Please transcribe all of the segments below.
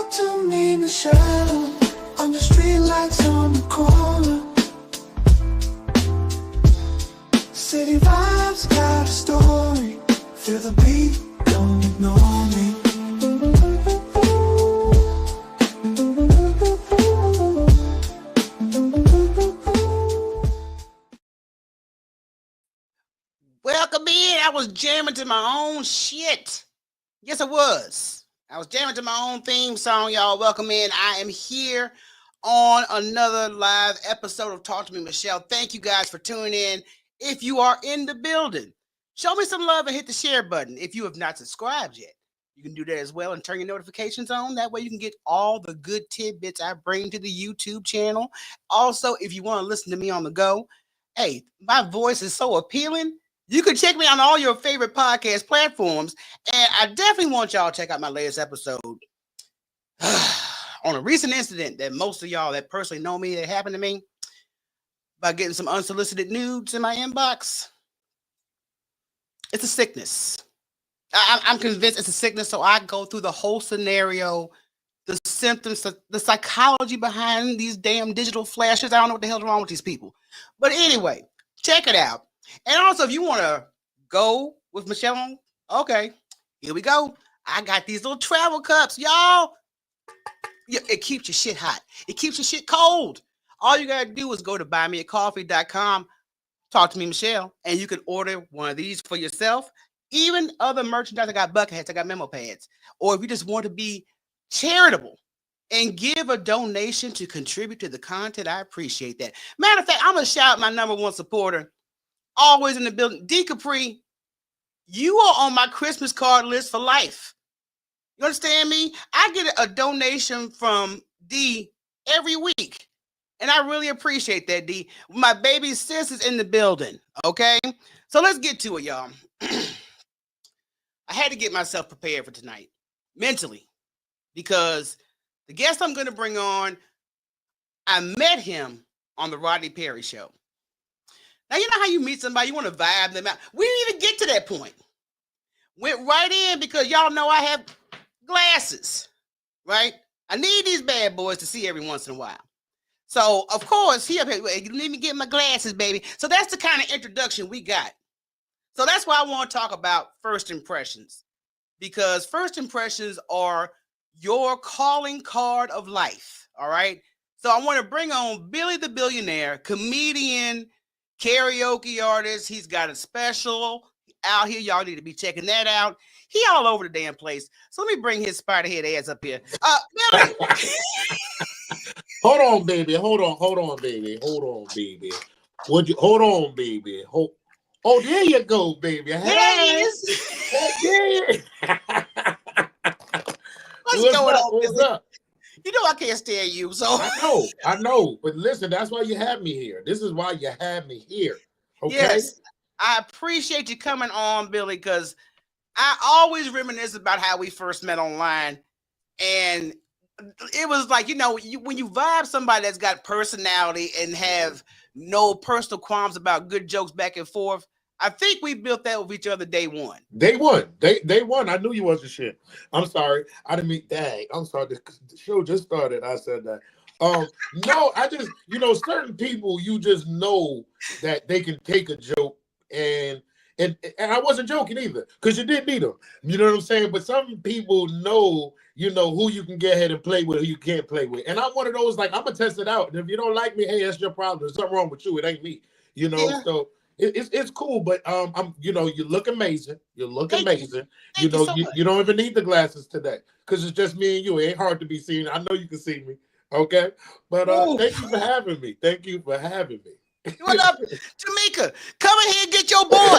Talk to me, Michele, on the street lights on the corner. City vibes got a story. Feel the beat, don't ignore me. Welcome in. I was jamming to my own shit. Yes, I was. I was jamming to my own theme song, y'all. Welcome in. I am here on another live episode of Talk to Me, Michele. Thank you guys for tuning in. If you are in the building, show me some love and hit the share button. If you have not subscribed yet, you can do that as well and turn your notifications on. That way you can get all the good tidbits I bring to the YouTube channel. Also, if you want to listen to me on the go, hey, my voice is so appealing. You can check me on all your favorite podcast platforms. And I definitely want y'all to check out my latest episode on a recent incident that most of y'all that personally know me, that happened to me, by getting some unsolicited nudes in my inbox. It's a sickness. I'm convinced it's a sickness, so I go through the whole scenario, the symptoms, the psychology behind these damn digital flashes. I don't know what the hell's wrong with these people. But anyway, check it out. And also, if you want to go with Michele, okay, here we go. I got these little travel cups, y'all. It keeps your shit hot. It keeps your shit cold. All you got to do is go to buymeacoffee.com, talk to me, Michele, and you can order one of these for yourself. Even other merchandise. I got bucket hats, I got memo pads. Or if you just want to be charitable and give a donation to contribute to the content, I appreciate that. Matter of fact, I'm going to shout out my number one supporter, always in the building, D Capri. You are on my Christmas card list for life. You understand me? I get a donation from D every week, and I really appreciate that, D. My baby sis is in the building, okay? So let's get to it, y'all. I had to get myself prepared for tonight, mentally, because the guest I'm going to bring on, I met him on the Rodney Perry show. Now, you know how you meet somebody, you want to vibe them out. We didn't even get to that point. Went right in because y'all know I have glasses, right? I need these bad boys to see every once in a while. So, of course, he up here, you need me get my glasses, baby. So that's the kind of introduction we got. So that's why I want to talk about first impressions, because first impressions are your calling card of life, all right? So I want to bring on Billy the Billionaire, comedian, karaoke artist. He's got a special out here. Y'all need to be checking that out. He all over the damn place. So let me bring his spider head ass up here. Billy. Hold on, baby. Hold on, baby. Hold on, baby. Oh, there you go, baby. There he is. What's going on, What's Billy? up? You know I can't stand you, so I know. But listen, that's why you have me here. This is why you have me here. Okay. Yes, I appreciate you coming on, Billy, because I always reminisce about how we first met online. And it was like, when you vibe somebody that's got personality and have no personal qualms about good jokes back and forth, I think we built that with each other day one. Day one. I knew you wasn't shit. I'm sorry. I didn't mean dang. I'm sorry. The show just started. I said that. No, I just, certain people, you just know that they can take a joke and I wasn't joking either, because you didn't need them. You know what I'm saying? But some people know, who you can get ahead and play with, who you can't play with. And I'm one of those, like, I'm gonna test it out. And if you don't like me, hey, that's your problem. There's something wrong with you. It ain't me. Yeah. So it's cool. But you look amazing. You look amazing. You so you don't even need the glasses today, because it's just me and you. It ain't hard to be seen. I know you can see me. Okay. But thank you for having me. What up, Jamaica? Come in here and get your boy.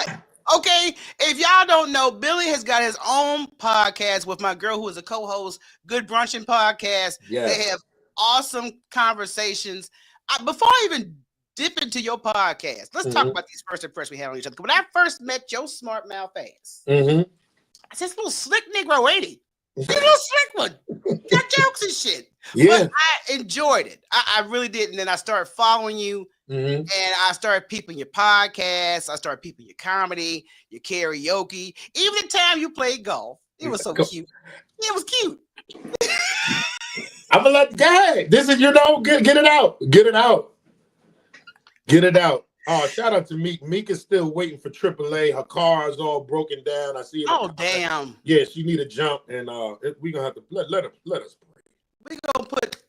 Okay, if y'all don't know, Billy has got his own podcast with my girl who is a co-host, Good Brunching Podcast. Yes. They have awesome conversations. Before I even dip into your podcast, let's talk about these first impressions we had on each other. When I first met your smart mouth ass, I said, this little slick Negro, ain't he? He's a little slick one. Got jokes and shit. Yeah. But I enjoyed it. I really did. And then I started following you. And I started peeping your podcast. I started peeping your comedy, your karaoke. Even the time you played golf, it was so cute. It was cute. I'm gonna let guy. This is get it out, get it out. Oh, shout out to Meek. Meek is still waiting for AAA. Her car is all broken down. I see it. Oh damn. Yeah, she need a jump, and we gonna have to let us pray. We gonna put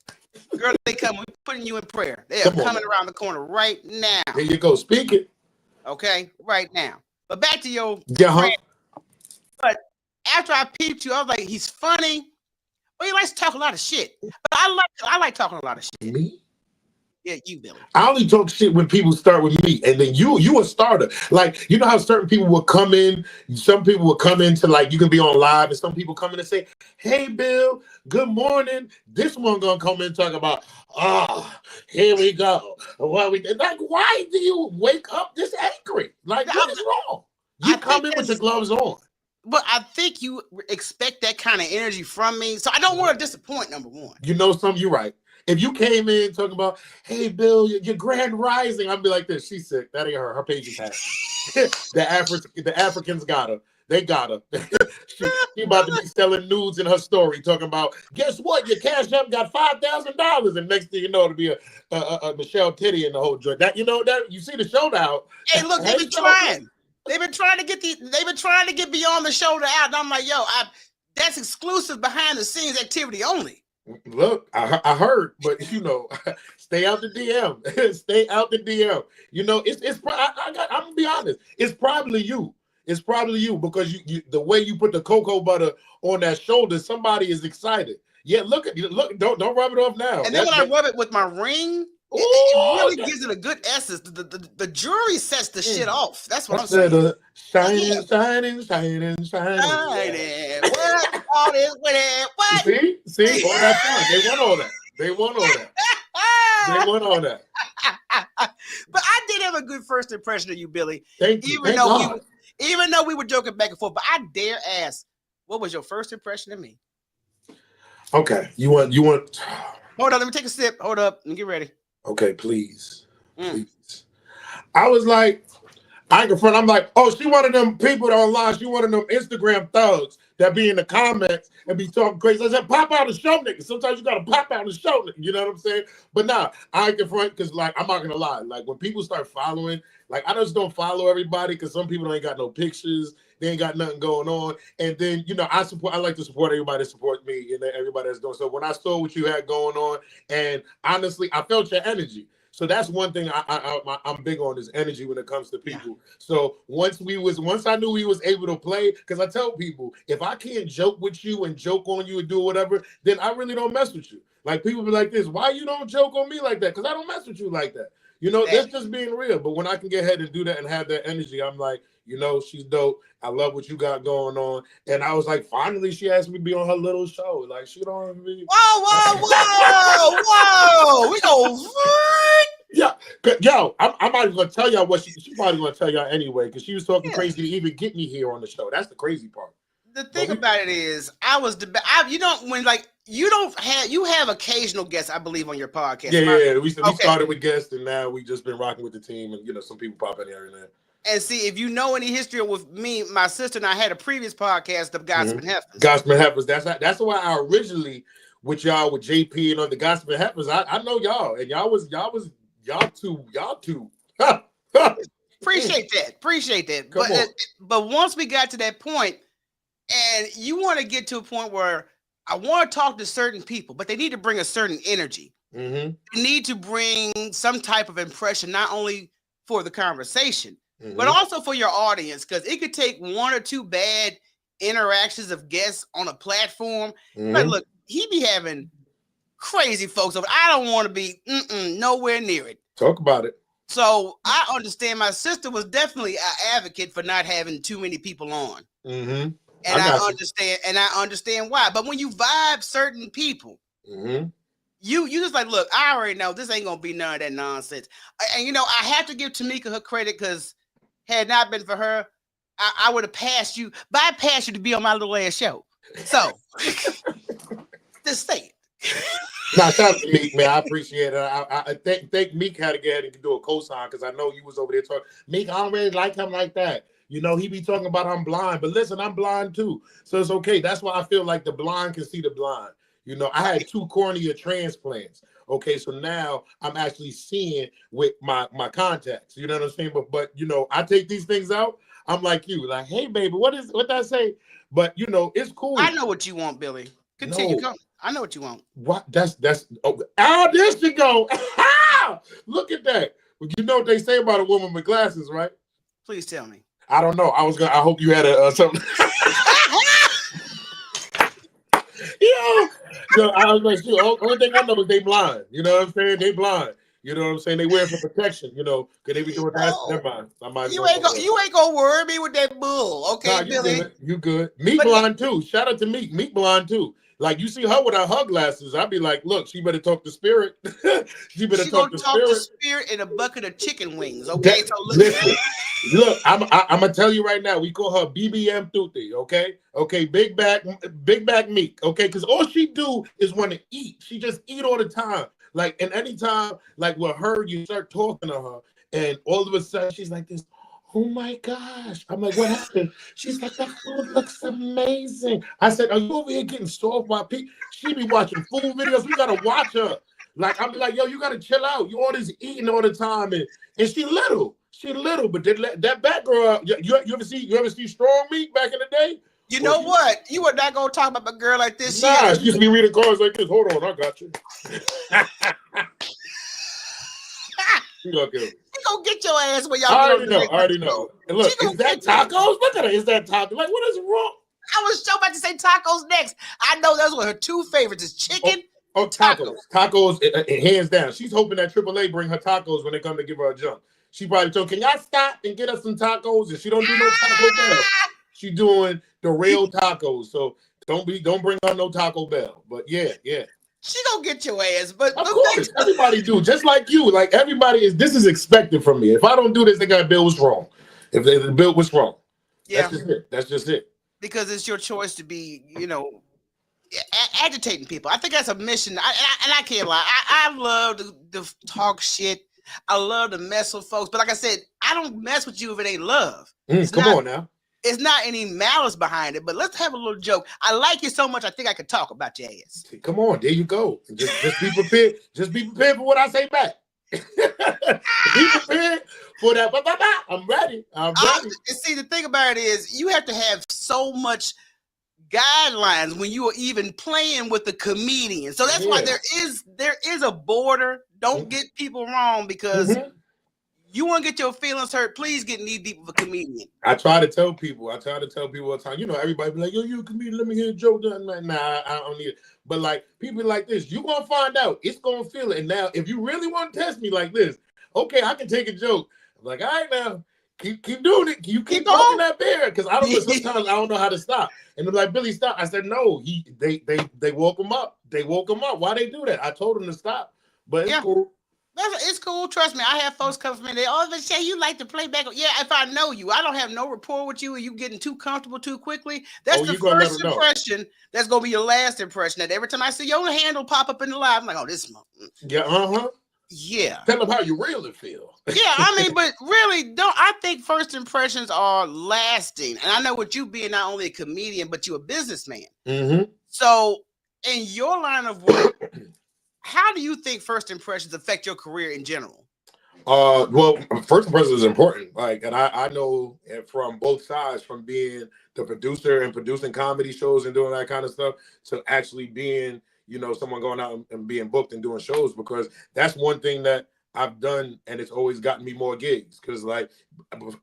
girl. They come. We putting you in prayer. They are coming around the corner right now. Here you go. Speak it. Okay, right now. But back to your friend. But after I peeped you, I was like, he's funny. Well, he likes to talk a lot of shit. But I like talking a lot of shit. Me? Yeah, you, Billy. I only talk shit when people start with me, and then you a starter. Like, you know how certain people will come in, some people will come into, like, you can be on live, and some people come in and say, hey, Bill, good morning. This one gonna come in and talk about, here we go. Like, why do you wake up this angry? Like, what is wrong? You come in with your gloves on. But I think you expect that kind of energy from me, so I don't want to disappoint, number one. You know something? You're right. If you came in talking about, hey, Bill, your grand rising, I'd be like this. She's sick. That ain't her. Her page is hacked. The Africans got her. They got her. she about to be selling nudes in her story, talking about, guess what? Your Cash App got $5,000, and next thing you know, it'll be a Michelle Titty in the whole joint. That you see the show now. Hey, look, they've been trying. They've been trying to get beyond the shoulder out. And I'm like, yo, that's exclusive behind the scenes activity only. Look, I heard, but stay out the DM. Stay out the DM. I'm gonna be honest. It's probably you. It's probably you because you the way you put the cocoa butter on that shoulder, somebody is excited. Yeah, look, don't rub it off now. And then when I rub it with my ring, it really gives it a good essence. The jury sets the shit off. That's what I'm saying. Shining. What? All this with it. What? See, all that fun. They want all that. But I did have a good first impression of you, Billy. Thank you. Even though we were joking back and forth, but I dare ask, what was your first impression of me? Okay, you want. Hold on, let me take a sip. Hold up, and get ready. Okay, please. I was like, I ain't front. I'm like, oh, she one of them people that online. She one of them Instagram thugs that be in the comments and be talking crazy. I said, pop out and show niggas. Sometimes you gotta pop out and show niggas. You know what I'm saying? But nah, I ain't front because, like, I'm not gonna lie. Like, when people start following, like, I just don't follow everybody because some people ain't got no pictures. They ain't got nothing going on. And then, I like to support everybody that supports me and everybody that's doing. So when I saw what you had going on, and honestly, I felt your energy. So that's one thing I'm big on is energy when it comes to people. Yeah. So once I knew we was able to play, because I tell people, if I can't joke with you and joke on you and do whatever, then I really don't mess with you. Like, people be like this, why you don't joke on me like that? Because I don't mess with you like that. That's just being real. But when I can get ahead and do that and have that energy, I'm like, she's dope. I love what you got going on. And I was like, finally, she asked me to be on her little show. Like, she don't be. Whoa. We go. Yeah. Yo, I'm not even going to tell y'all what she's probably going to tell y'all anyway, because she was talking crazy to even get me here on the show. That's the crazy part. The thing about it is, you have occasional guests, I believe, on your podcast. Yeah. We started with guests, and now we just been rocking with the team, and some people pop in here and there. And see, if you know any history with me, my sister and I had a previous podcast of Gossip and Heifers. Gossip and Heifers. That's why I originally with y'all with JP and on the Gossip and Heifers. I know y'all, and y'all two. Appreciate that. But once we got to that point, and you want to get to a point where I want to talk to certain people, but they need to bring a certain energy. They need to bring some type of impression, not only for the conversation, but also for your audience, because it could take one or two bad interactions of guests on a platform. But look, he be having crazy folks over. I don't want to be nowhere near it. Talk about it. So I understand my sister was definitely an advocate for not having too many people on. And I understand why. But when you vibe certain people, you just like, look, I already know this ain't gonna be none of that nonsense. And I have to give Tamika her credit, because had it not been for her, I would have bypassed you to be on my little ass show. So just say it. Now, shout out to Meek, man. I appreciate it. I think Meek had to get ahead and do a cosign, because I know you was over there talking. Meek, I don't really like him like that. He be talking about I'm blind, but listen, I'm blind too, so it's okay. That's why I feel like the blind can see the blind. You know, I had 2 cornea transplants. Okay, so now I'm actually seeing with my contacts. You know what I'm saying? But you know, I take these things out. I'm like you, like, hey baby, what did I say? But you know, it's cool. I know what you want, Billy. Continue. No. Come. I know what you want. What? That's there she go. Look at that. You know what they say about a woman with glasses, right? Please tell me. I don't know. I hope you had a something. Yo, I was like, shoot, only thing I know is they blind. You know what I'm saying? They blind. You know what I'm saying? They wear it for protection. You know, because they be doing that. Never mind. You ain't gonna worry me with that bull, okay, nah, Billy? You good. Meek blind too. Shout out to Meek. Meek blind too. Like you see her without her glasses, I'd be like, look, she better talk to spirit. she better talk to spirit. To spirit in a bucket of chicken wings, okay? So listen, look, I'm gonna tell you right now. We call her BBM Tutti, okay, big back Meek, okay, because all she do is want to eat. She just eat all the time. Like, and anytime, like with her, you start talking to her, and all of a sudden she's like this. Oh my gosh. I'm like, what happened? She's like, that food looks amazing. I said, are you over here getting soft by people? She be watching food videos. We gotta watch her. Like, I'm like, yo, you gotta chill out. You always eating all the time. And she little. But that back girl, you ever see Strong Meat back in the day? You know what? You are not gonna talk about a girl like this. Nah, she used to be reading cards like this. Hold on, I got you. She gonna kill me. She gonna get your ass where y'all. I already know. And look, is that tacos? Look at her. Is that tacos? Like, what is wrong? I was so about to say tacos next. I know that's what her 2 favorites is chicken. Tacos. Tacos, hands down. She's hoping that AAA bring her tacos when they come to give her a jump. She probably told, can y'all stop and get us some tacos? And she don't do no Taco Bell. She doing the real tacos. So don't bring her no Taco Bell. But yeah. She gonna get your ass, but of course, everybody do. Just like you, like everybody this is expected from me. If I don't do this, they got Bill was wrong. If the bill was wrong, that's just it. Because it's your choice to be, you know, agitating people. I think that's a mission. I can't lie. I love to talk shit. I love to mess with folks, but like I said, I don't mess with you if it ain't love. Come on now. It's not any malice behind it, but let's have a little joke. I like you so much, I think I could talk about your ass. Come on, there you go. Just be prepared. Just be prepared for what I say back. Be prepared for that. I'm ready. I'm ready. See, the thing about it is, you have to have so much guidelines when you are even playing with the comedian. So that's why there is a border. Don't get people wrong, because you want to get your feelings hurt, please get knee deep with a comedian. I try to tell people all the time, you know, everybody be like, yo, you a comedian, let me hear a joke. I'm like, nah, I don't need it. But like people like this, you gonna find out. It's gonna feel it. And now, if you really want to test me like this, okay, I can take a joke. I'm like, all right now, keep doing it. You keep poking that bear. Because I don't know, sometimes I don't know how to stop. And they're like, Billy, stop. I said, no, they woke him up. They woke him up. Why they do that? I told him to stop. But it's cool. It's cool. Trust me. I have folks come from me. They always say you like to play back. Yeah, if I know you, I don't have no rapport with you, and you getting too comfortable too quickly. That's the first impression. That's gonna be your last impression. That every time I see your handle pop up in the live, I'm like, oh, this. Yeah. Yeah. Tell them how you really feel. Yeah, I mean, but really, I think first impressions are lasting. And I know with you being not only a comedian, but you're a businessman. So in your line of work, how do you think first impressions affect your career in general? Well, first impression is important. Like, and I know from both sides, from being the producer and producing comedy shows and doing that kind of stuff, to actually being, you know, someone going out and being booked and doing shows, because that's one thing that I've done, and it's always gotten me more gigs. Because like,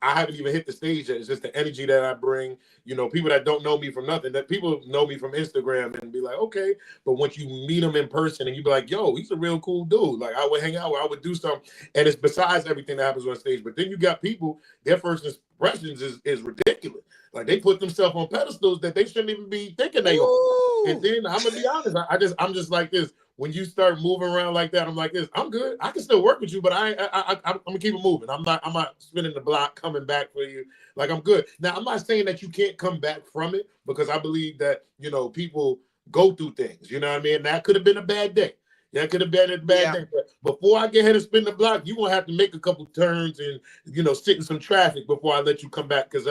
I haven't even hit the stage yet. It's just the energy that I bring. You know, people that don't know me from nothing, that people know me from Instagram and be like, okay. But once you meet them in person and you be like, yo, he's a real cool dude. Like, I would hang out, I would do something. And it's besides everything that happens on stage. But then you got people, their first impressions is ridiculous. Like, they put themselves on pedestals that they shouldn't even be thinking they on. And then I'm gonna be honest, I'm just like this. When you start moving around like that, I'm like this. I'm good. I can still work with you, but I'm gonna keep it moving. I'm not spinning the block coming back for you. Like, I'm good. Now, I'm not saying that you can't come back from it, because I believe that, you know, people go through things. You know what I mean? That could have been a bad day. That could have been a bad day. But before I get ahead and spin the block, you gonna have to make a couple turns and, you know, sit in some traffic before I let you come back. Because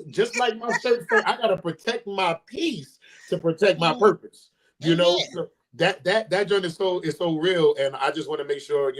just like my shirt said, I gotta protect my peace to protect my purpose. You know, Amen. so that joint is so real, and I just want to make sure,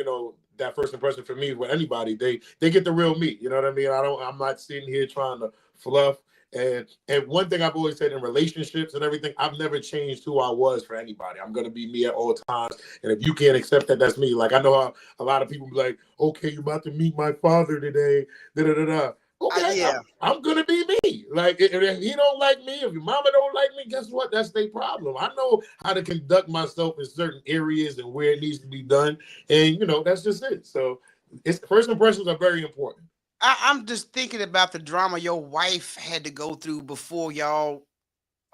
that first impression for me with anybody, they get the real me. You know what I mean? I'm not sitting here trying to fluff. And one thing I've always said in relationships and everything, I've never changed who I was for anybody. I'm gonna be me at all times. And if you can't accept that, that's me. Like, I know how a lot of people be like, okay, you're about to meet my father today. Da da da da. Okay, Yeah. I'm gonna be me. Like, if he don't like me, if your mama don't like me, guess what? That's their problem. I know how to conduct myself in certain areas and where it needs to be done, and that's just it. So, it's first impressions are very important. I'm just thinking about the drama your wife had to go through before y'all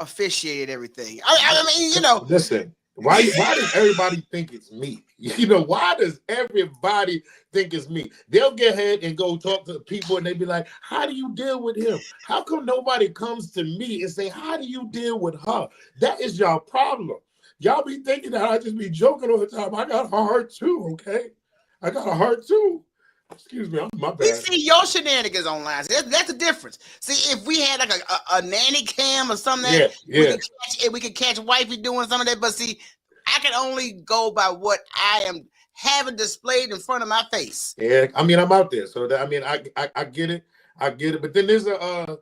officiated everything. I mean, Listen, why does everybody think it's me? Why does everybody think it's me? They'll get ahead and go talk to people and they be like, how do you deal with him? How come nobody comes to me and say, how do you deal with her? That is your problem. Y'all be thinking that I just be joking all the time. I got a heart too, okay? I got a heart too. Excuse me, my we bad. see your shenanigans online. So that's the difference. See, if we had like a nanny cam or something that we could catch wifey doing some of that, but see, I can only go by what I am having displayed in front of my face. Yeah, I mean, I'm out there, so that, I mean, I get it, But then there's a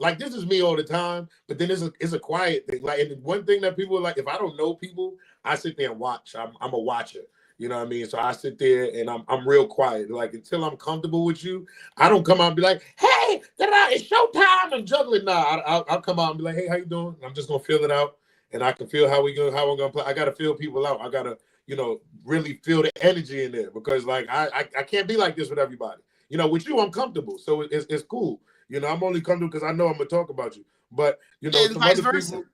like, this is me all the time, but then it's a quiet thing. Like, and one thing that people like, if I don't know people, I sit there and watch. I'm a watcher. You know what I mean? So I sit there and I'm real quiet. Like, until I'm comfortable with you, I don't come out and be like, hey, it's showtime. I'm juggling. Nah, I'll come out and be like, hey, how you doing? I'm just gonna feel it out, and I can feel how we're gonna play. I gotta feel people out. I gotta, really feel the energy in there, because like I can't be like this with everybody. With you, I'm comfortable, so it's cool. I'm only comfortable because I know I'm gonna talk about you. But And some vice other versa. people,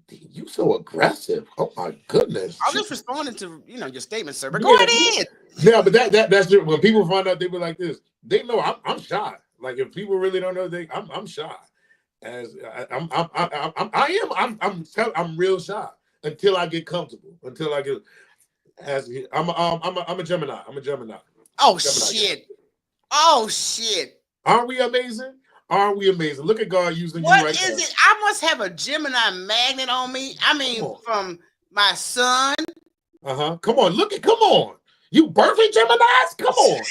you so aggressive. Oh my goodness. I'm just responding to your statement, sir. But go ahead. Yeah, but that's it. When people find out, they be like this. They know I'm shy. Like, if people really don't know, I'm shy. As I'm real shy until I get comfortable. Until I get I'm a Gemini. I'm a Gemini. Oh Gemini shit. Guy. Oh shit. Aren't we amazing? Aren't we amazing? Look at God using what you right is now. it? I must have a Gemini magnet on me. I mean, from my son. Come on. You birthing Geminis? Come on.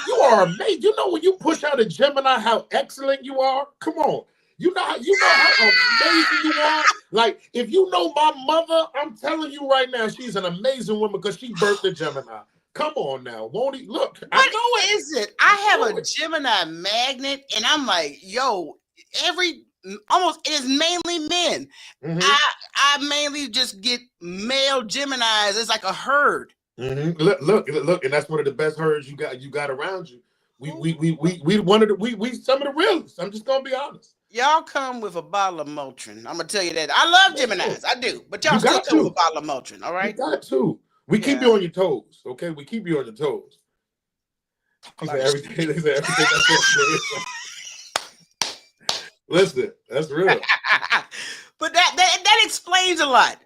You are amazing. You know, when you push out a Gemini, how excellent you are? Come on. You know how amazing you are? Like, if you know my mother, I'm telling you right now, she's an amazing woman because she birthed a Gemini. Come on now. Won't he? Look, what is it? I have a Gemini magnet, and I'm like, yo, almost, it is mainly men. Mm-hmm. I mainly just get male Geminis. It's like a herd. Mm-hmm. Look, and that's one of the best herds you got around you. We one of the some of the realest. I'm just gonna be honest. Y'all come with a bottle of Motrin. I'm gonna tell you that. I love Geminis, I do, but y'all still come with a bottle of Motrin. All right, you got to. We keep you on your toes, okay? We keep you on your toes. He said everything. They said everything. Listen, that's real. But that explains a lot.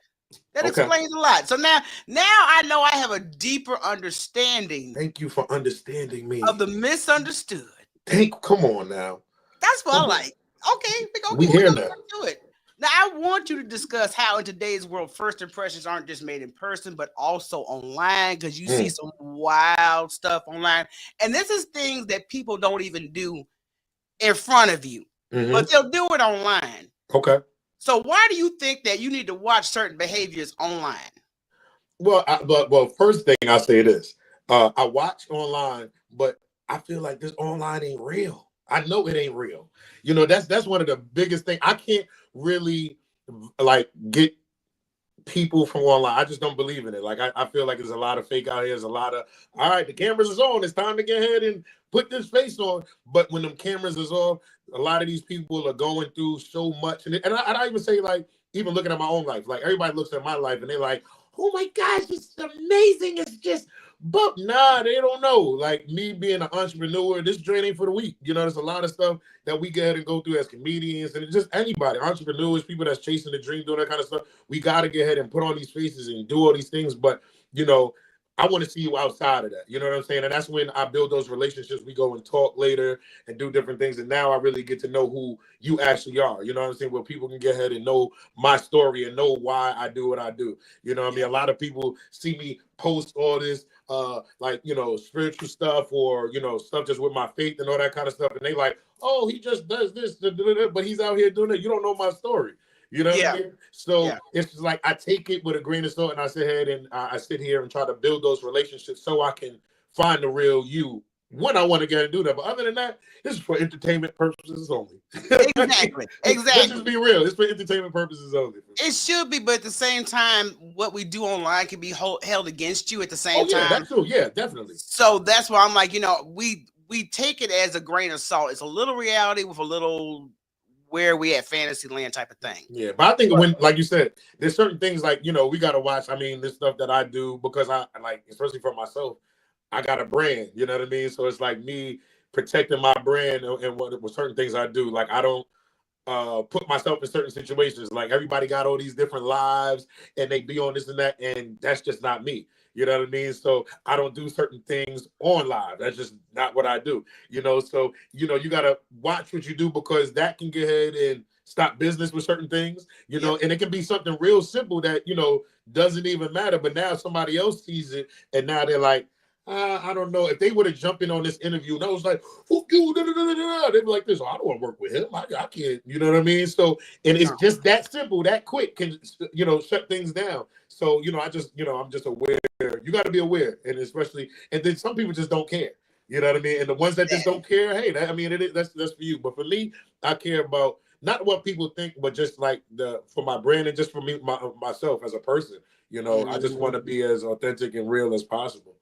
That explains a lot. So now I know I have a deeper understanding. Thank you for understanding me. Of the misunderstood. Come on now. That's what I like. Okay, we hear now. Do it. Now, I want you to discuss how in today's world, first impressions aren't just made in person, but also online, because you see some wild stuff online. And this is things that people don't even do in front of you, but they'll do it online. Okay. So why do you think that you need to watch certain behaviors online? Well, first thing I say this. I watch online, but I feel like this online ain't real. I know it ain't real. That's one of the biggest things. I can't really like get people from online. I just don't believe in it. Like, I feel like there's a lot of fake out here. There's a lot of, all right, the cameras is on. It's time to get ahead and put this face on. But when them cameras is off, a lot of these people are going through so much. And I even say, like, even looking at my own life, like, everybody looks at my life and they're like, oh my gosh, it's amazing. It's just, but nah, they don't know. Like, me being an entrepreneur, this joint ain't for the weak. There's a lot of stuff that we get and go through as comedians and just anybody, entrepreneurs, people that's chasing the dream, doing that kind of stuff. We got to get ahead and put on these faces and do all these things. But, I want to see you outside of that. You know what I'm saying? And that's when I build those relationships. We go and talk later and do different things. And now I really get to know who you actually are. You know what I'm saying? Where people can get ahead and know my story and know why I do what I do. You know what I mean? A lot of people see me post all this like, you know, spiritual stuff or, you know, stuff just with my faith and all that kind of stuff. And they like, oh, he just does this, but he's out here doing it. You don't know my story. You know what I mean? So it's just like I take it with a grain of salt and I sit here and I sit here and try to build those relationships so I can find the real you when I want to get and do that. But other than that, this is for entertainment purposes only. Exactly. Let's just be real. It's for entertainment purposes only. It should be, but at the same time, what we do online can be held against you at the same time. That's true. Yeah, definitely. So that's why I'm like, you know, we take it as a grain of salt. It's a little reality with a little where we at fantasy land type of thing. Yeah, but I think when, like you said, there's certain things like, you know, we got to watch. I mean, this stuff that I do because I like, especially for myself, I got a brand, you know what I mean? So it's like me protecting my brand and what certain things I do. Like I don't put myself in certain situations. Like everybody got all these different lives and they be on this and that, and that's just not me. You know what I mean? So I don't do certain things on live. That's just not what I do. You know, so you know, you gotta watch what you do because that can get ahead and stop business with certain things, you know, and it can be something real simple that, you know, doesn't even matter. But now somebody else sees it and now they're like, I don't know. If they would have jumped in on this interview and I was like, "Who you?" They'd be like this. Oh, I don't want to work with him. I can't. You know what I mean? So, and it's just that simple, that quick can, you know, shut things down. So, you know, I just, you know, I'm just aware. You got to be aware, and especially, and then some people just don't care. You know what I mean? And the ones that just don't care, hey, that, I mean, that's for you. But for me, I care about not what people think, but just like for my brand and just for me, myself as a person. You know, I just want to be as authentic and real as possible.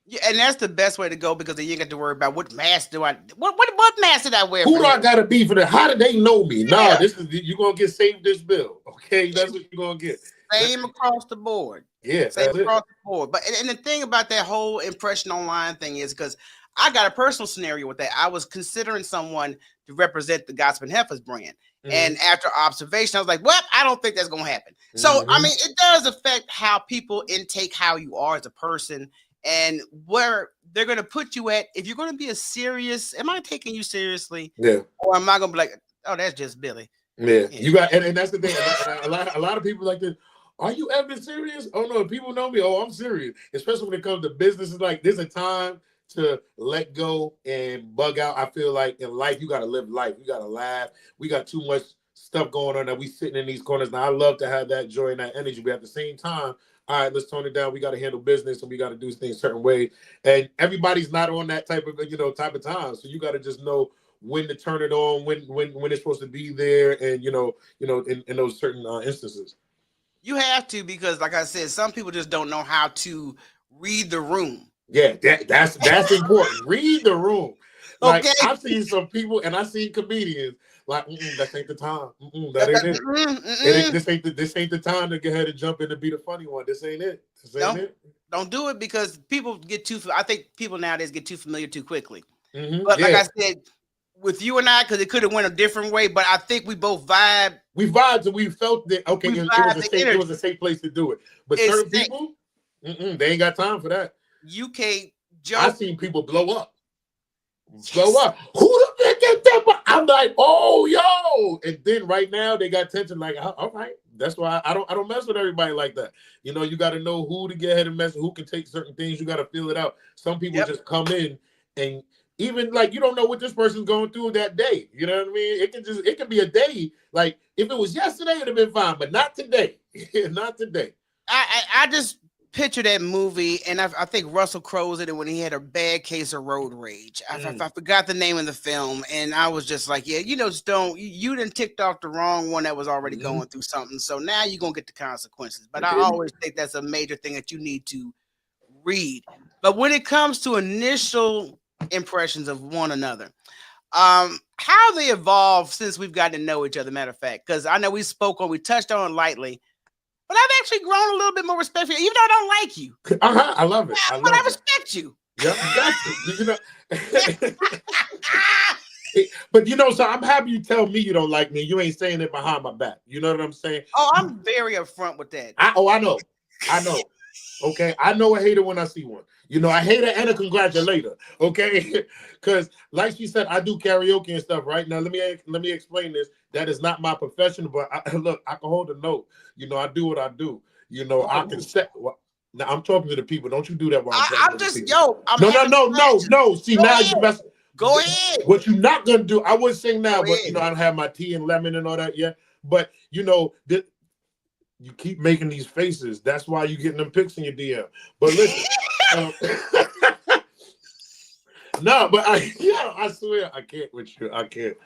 Yeah, and that's the best way to go because then you get to worry about what mask do I what mask did I wear? Who do I gotta be for that? How do they know me? Yeah. Nah, this is you're gonna get saved this bill. Okay, that's what you're gonna get. Same across the board. Yeah, same across the board. But and the thing about that whole impression online thing is because I got a personal scenario with that. I was considering someone to represent the Gospel and Heifers brand. And after observation, I was like, well, I don't think that's gonna happen. So I mean, it does affect how people intake how you are as a person. And where they're going to put you at, if you're going to be a serious, am I taking you seriously? Yeah. Or am I going to be like, oh, that's just Billy? Yeah. You got, and that's the thing. A lot of people like this. Are you ever serious? Oh no, people know me. Oh, I'm serious. Especially when it comes to business. It's like there's a time to let go and bug out. I feel like in life, you got to live life. You got to laugh. We got too much stuff going on that we sitting in these corners. Now I love to have that joy and that energy, but at the same time, all right, let's tone it down. We got to handle business and we got to do things a certain way. And everybody's not on that type of time. So you got to just know when to turn it on, when it's supposed to be there, and in those certain instances. You have to, because like I said, some people just don't know how to read the room. Yeah, that's important. Read the room. Like Okay. I've seen some people and I've seen comedians like, that ain't the time. That ain't it. This ain't the time to go ahead and jump in and be the funny one. This ain't it. Don't do it because people I think people nowadays get too familiar too quickly. But like I said, with you and I, because it could have went a different way, but I think we both vibe. We vibed and we felt that, okay, it was a safe place to do it. But certain people, they ain't got time for that. You can't joke. I've seen people blow up. Who the fuck is that? I'm like, oh, yo. And then right now they got tension like, all right. That's why I don't mess with everybody like that. You know, you got to know who to get ahead and mess with, who can take certain things. You got to feel it out. Some people just come in and even like you don't know what this person's going through that day. You know what I mean? It can be a day. Like if it was yesterday, it'd have been fine, but not today. Not today. I just picture that movie, and I think Russell Crowe's in it when he had a bad case of road rage. I forgot the name of the film, and I was just like, yeah, you done ticked off the wrong one that was already going through something, so now you're gonna get the consequences. But I always think that's a major thing that you need to read. But when it comes to initial impressions of one another, how they evolved since we've gotten to know each other, matter of fact, because I know we touched on it lightly. But I've actually grown a little bit more respect for you, even though I don't like you. I love it. I respect you. Yeah, but so I'm happy you tell me you don't like me. You ain't saying it behind my back. You know what I'm saying? Oh, I'm very upfront with that. I know. Okay, I know a hater when I see one. You know, a hater and a congratulator. Okay, because like she said, I do karaoke and stuff. Right now, let me explain this. That is not my profession, but look, I can hold a note. You know, I do what I do. You know, I can set. Now I'm talking to the people. Don't you do that while I'm talking I'm to the just, people. yo, I'm No, no, having no, no, questions. no. See, Go now you ahead. mess. Go ahead. What you're not gonna do, I would sing now, Go but ahead. I don't have my tea and lemon and all that yet. But you know, you keep making these faces. That's why you getting them pics in your DM. But listen, um, no, but I swear I can't with you. I can't.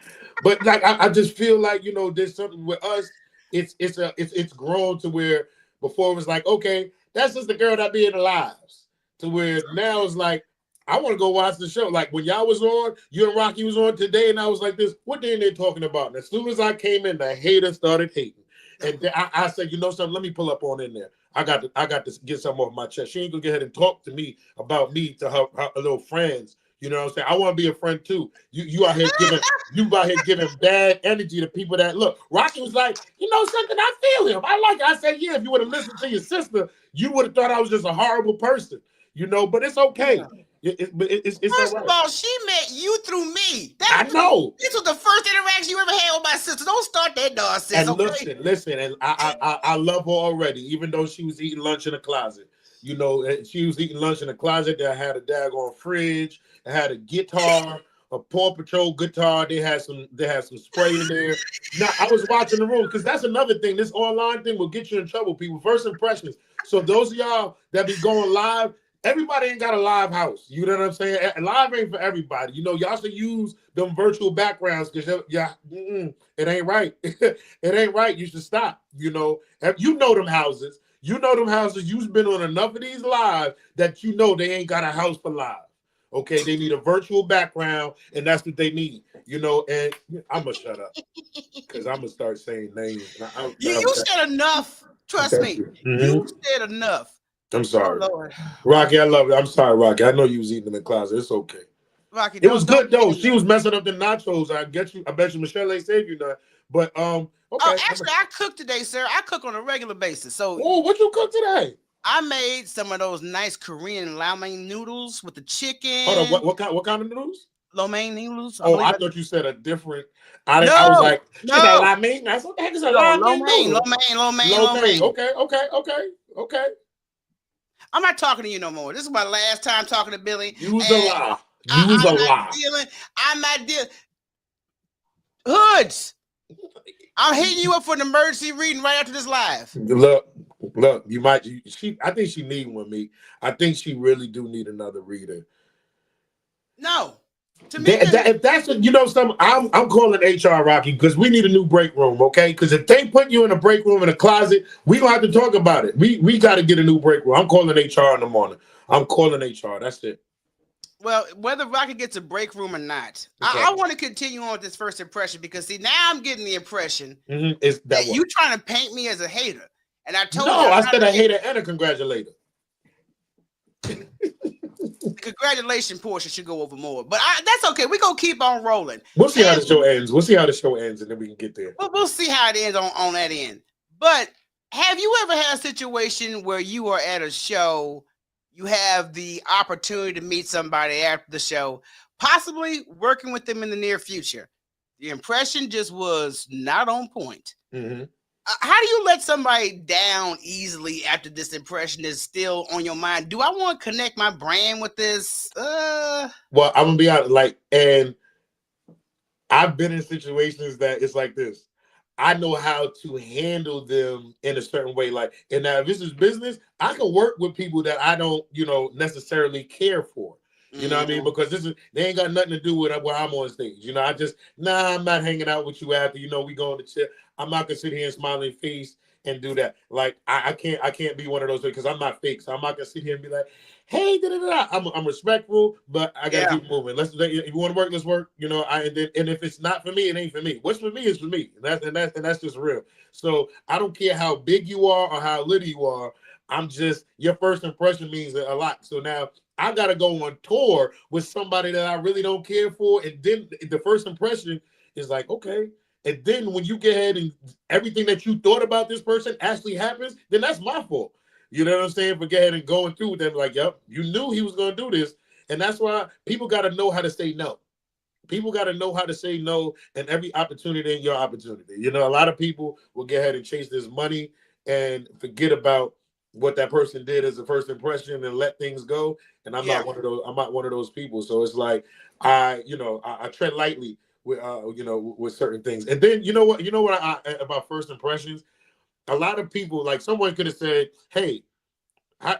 But like, I just feel like there's something with us. It's grown to where before it was like, okay, that's just the girl that be in the lives. To where now it's like, I want to go watch the show. Like when y'all was on, you and Rocky was on today, and I was like, this, what they talking about? And as soon as I came in, the haters started hating. And I said, you know something, let me pull up on in there. I got to get something off my chest. She ain't gonna get ahead and talk to me about me to her little friends. You know what I'm saying? I want to be a friend too. You out here giving bad energy to people that look. Rocky was like, you know something, I feel him. I like it. I said, yeah, if you would have listened to your sister, you would have thought I was just a horrible person. But it's okay. It's all First of right. all, she met you through me. I know. This was the first interaction you ever had with my sister. Don't start that nonsense, And okay? listen, and I love her already, even though she was eating lunch in the closet. She was eating lunch in the closet that had a daggone fridge, it had a guitar, a Paw Patrol guitar. They had some spray in there. Now I was watching the room because that's another thing. This online thing will get you in trouble, people. First impressions. So those of y'all that be going live, everybody ain't got a live house. You know what I'm saying? Live ain't for everybody. Y'all should use them virtual backgrounds because it ain't right. It ain't right. You should stop. You know them houses. You know them houses. You've been on enough of these live that they ain't got a house for live. Okay, they need a virtual background, and that's what they need. And I'm gonna shut up because I'm gonna start saying names. You said enough. Trust me. You said enough. I'm Oh sorry, Lord. Rocky. I love it. I'm sorry, Rocky. I know you was eating them in the closet. It's okay. Rocky, It was don't good though. get She me. was messing up the nachos. I get you. I bet you Michelle ain't saved you none. But Oh, okay. actually, I cooked today, sir. I cook on a regular basis. So Oh, what you cook today? I made some of those nice Korean lo mein noodles with the Hold on. chicken. What kind of noodles? Lo mein noodles. I Oh, believe I it. thought you said a different. I was No, like, she said no, laming. I said, what the heck is a no. Lo laming mein, lo noodle? mein, lo mein, Lo lo mein. mein. Okay. I'm not talking to you no more. This is my last time talking to Billy. Use a And lie. Use a I'm not lie. dealing. I'm not dealing. Hoods. I'm hitting you up for an emergency reading right after this live. Look. You might. I think she need one. Me. I think she really do need another reader. No. Tamika, If that's something, I'm calling HR, Rocky, because we need a new break room, okay? Because if they put you in a break room in a closet, we gonna have to talk about it. We got to get a new break room. I'm calling HR in the morning. I'm calling HR. That's it. well, whether Rocky gets a break room or not, Okay. I want to continue on with this first impression because see, now I'm getting the impression Is that that what? you trying to paint me as a hater. And I told you No, I'm I not said a a hater. hater and a congratulator. The congratulation portion should go over more, but that's okay. We're gonna keep on rolling. We'll see how the show ends. And then we can get there. We'll see how it ends on that end. But have you ever had a situation where you are at a show, you have the opportunity to meet somebody after the show, possibly working with them in the near future? The impression just was not on point. Mm-hmm. How do you let somebody down easily after this impression is still on your mind? Do I want to connect my brand with this? Well, I'm gonna be honest, and I've been in situations that it's like this. I know how to handle them in a certain way. And now if this is business, I can work with people that I don't, necessarily care for. You know what I mean? Because they ain't got nothing to do with where I'm on stage. I'm not hanging out with you after, we going to chill. I'm not gonna sit here and smile in your face and do that. Like I can't be one of those because I'm not fake. So I'm not gonna sit here and be like, hey, da, da, da. I'm respectful, but I gotta keep moving. If you want to work, let's work. And if it's not for me, it ain't for me. What's for me is for me. And that's just real. So I don't care how big you are or how little you are. I'm just your first impression means a lot. So now I gotta go on tour with somebody that I really don't care for, and then the first impression is like, okay. And then when you get ahead and everything that you thought about this person actually happens, then that's my fault. You know what I'm saying? For go ahead and going through with them, like, yep, you knew he was going to do this. And that's why people got to know how to say no. People got to know how to say no, and every opportunity ain't your opportunity. You know, a lot of people will go ahead and chase this money and forget about what that person did as a first impression and let things go. And I'm Yeah. not one of those. I'm not one of those people. So it's like I tread lightly with with certain things. And then about first impressions. A lot of people, like, someone could have said, "Hey,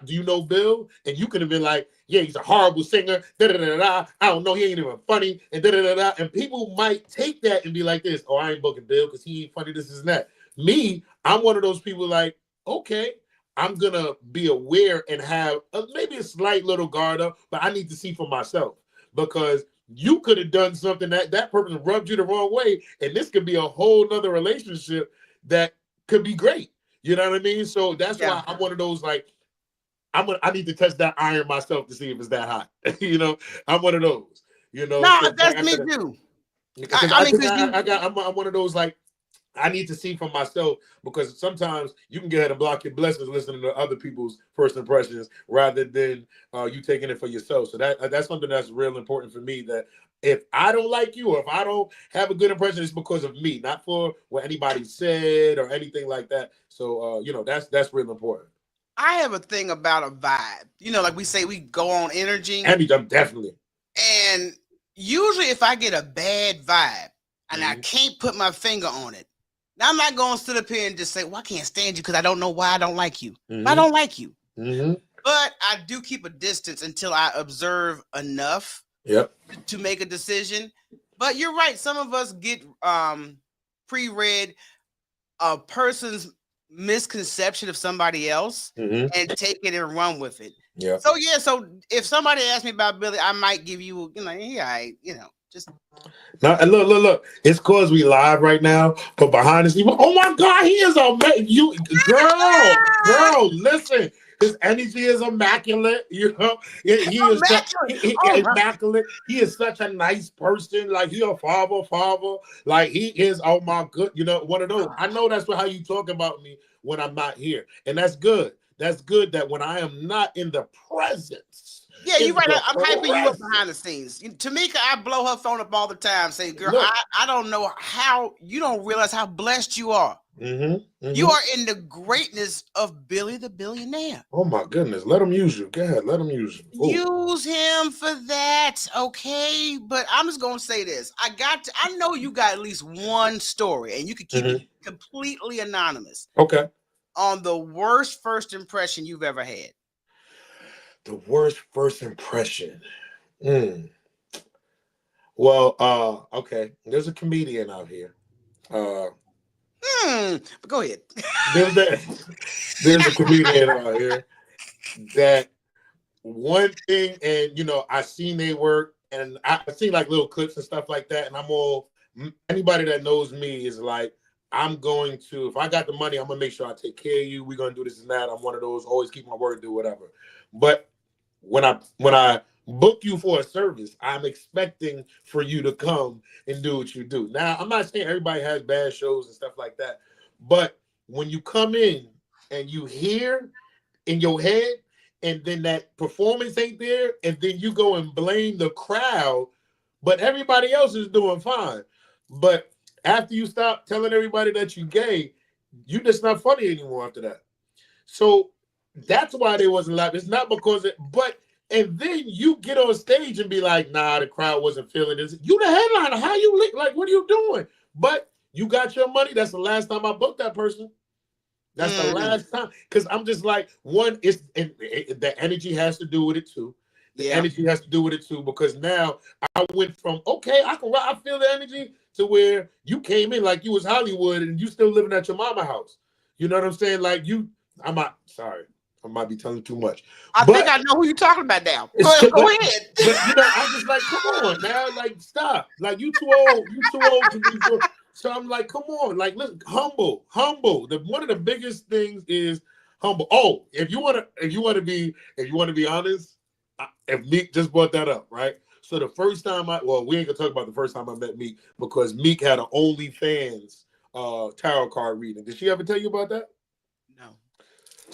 do you know Bill?" And you could have been like, "Yeah, he's a horrible singer. Da da da da. I don't know. He ain't even funny." And da da da da. And people might take that and be like, "This, oh, I ain't booking Bill because he ain't funny. This is that." Me, I'm one of those people like, okay, I'm gonna be aware and have maybe a slight little guard up, but I need to see for myself, because you could have done something that person rubbed you the wrong way, and this could be a whole nother relationship that could be great. You know what I mean? So that's Yeah. why I'm one of those, like, I need to test that iron myself to see if it's that hot. I'm one of those. No, So that's like I me said, too. because I mean, because you, I'm one of those, like, I need to see for myself, because sometimes you can get ahead and block your blessings listening to other people's first impressions rather than you taking it for yourself. So that's something that's real important for me. That if I don't like you, or if I don't have a good impression, it's because of me, not for what anybody said or anything like that. So that's real important. I have a thing about a vibe. Like we say, we go on energy. And definitely. And usually, if I get a bad vibe and I Mhm. can't put my finger on it, now I'm not going to sit up here and just say, "Well, I can't stand you because I don't know why I don't like you." I don't like you. But I do keep a distance until I observe enough Yep. to make a decision. But you're right. Some of us get pre-read a person's misconception of somebody else Mhm. and take it and run with it. Yeah. So yeah, so if somebody asks me about Billy, I might give you, just Now, and look. It's cause we live right now, but behind the scenes, oh my God, he is amazing. You, girl, listen. His energy is immaculate. He is immaculate. Oh my. immaculate. He is such a nice person. Like, he a father. Like, he is. Oh my good. One of those. I know that's how you talk about me when I'm not here, and that's good. That's good. That when I am not in the presence. Yeah, you're In right. the I'm hyping you up presence. behind the scenes. Tamika, I blow her phone up all the time saying, "Girl, Look. I don't know how you don't realize how blessed you are. Mm-hmm. You are in the greatness of Billy the Billionaire. Oh my goodness, let him use you. Go ahead, let him use you. Ooh. Use him for that, okay? But I'm just gonna say this. I know you got at least one story, and you can keep it completely anonymous Okay. on the worst first impression you've ever had. The worst first impression. Mm. Well, okay. There's a comedian out here. But go ahead. There's a comedian out here that one thing, and I seen they work, and I seen like little clips and stuff like that, and I'm all, anybody that knows me is like, I'm going to, if I got the money, I'm gonna make sure I take care of you. We're gonna do this and that. I'm one of those, always keep my word, do whatever. But when I book you for a service, I'm expecting for you to come and do what you do. Now, I'm not saying everybody has bad shows and stuff like that, but when you come in and you hear in your head, and then that performance ain't there, and then you go and blame the crowd, but everybody else is doing fine. But after you stop telling everybody that you gay, you just not funny anymore after that. So that's why they wasn't laughing. It's not because and then you get on stage and be like, nah, the crowd wasn't feeling this. You the headliner. How you like, what are you doing? But you got your money. That's the last time I booked that person. That's the last time. Because I'm just like, one, the energy has to do with it too. The Yeah. energy has to do with it too. Because now I went from, okay, I feel the energy, to where you came in like you was Hollywood and you still living at your mama house. You know what I'm saying? Like, I'm not sorry. I might be telling too much. I think I know who you're talking about now. Go ahead. But I'm just like, come on now, like, stop. Like, you too old. You too old to be doing. So I'm like, come on, like, listen, humble. One of the biggest things is humble. Oh, if you want to be honest, if Meek just brought that up, right? So the first time we ain't gonna talk about the first time I met Meek, because Meek had an OnlyFans tarot card reading. Did she ever tell you about that? No.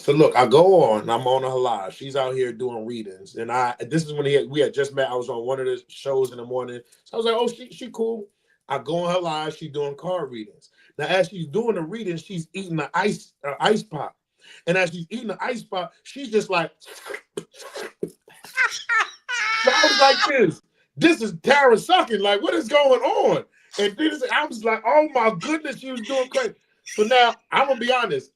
So look, I go on. I'm on her live. She's out here doing readings, and this is when we had just met. I was on one of the shows in the morning, so I was like, "Oh, she cool." I go on her live. She's doing card readings. Now, as she's doing the readings, she's eating the ice pop, and as she's eating the ice pop, she's just like. So I was like, this is Tara sucking. Like, what is going on? And then I was like, oh my goodness, she was doing crazy. So now I'm gonna be honest.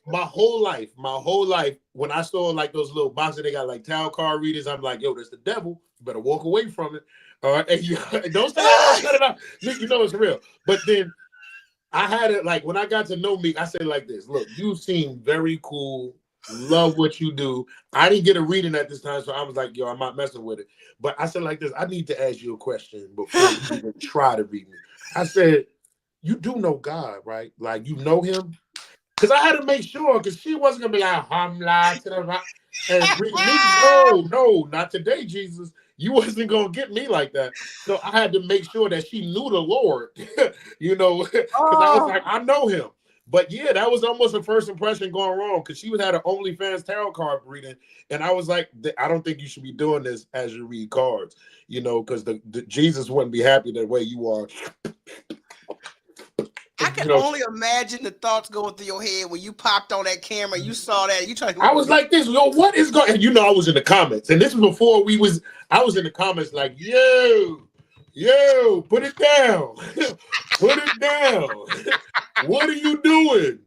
My whole life, when I saw like those little boxes, they got like tarot card readers. I'm like, yo, that's the devil. You better walk away from it. All right, and don't say that. Don't cut it out. You know it's real. But then I had it like when I got to know me, I said like this: look, you seem very cool. Love what you do. I didn't get a reading at this time, so I was like, yo, I'm not messing with it. But I said like this: I need to ask you a question before you even try to read me. I said, you do know God, right? Like you know Him. Because I had to make sure, because she wasn't going to be like, hamla to the right. And read me, no, not today, Jesus. You wasn't going to get me like that. So I had to make sure that she knew the Lord, because I was like, I know Him. But yeah, that was almost a first impression going wrong, because she had an OnlyFans tarot card reading. And I was like, I don't think you should be doing this as you read cards, because the Jesus wouldn't be happy the way you are. I can only imagine the thoughts going through your head when you popped on that camera. You saw that. I was like this, yo, what is going? And I was in the comments, and this was before I was in the comments like, yo, put it down, put it down. What are you doing?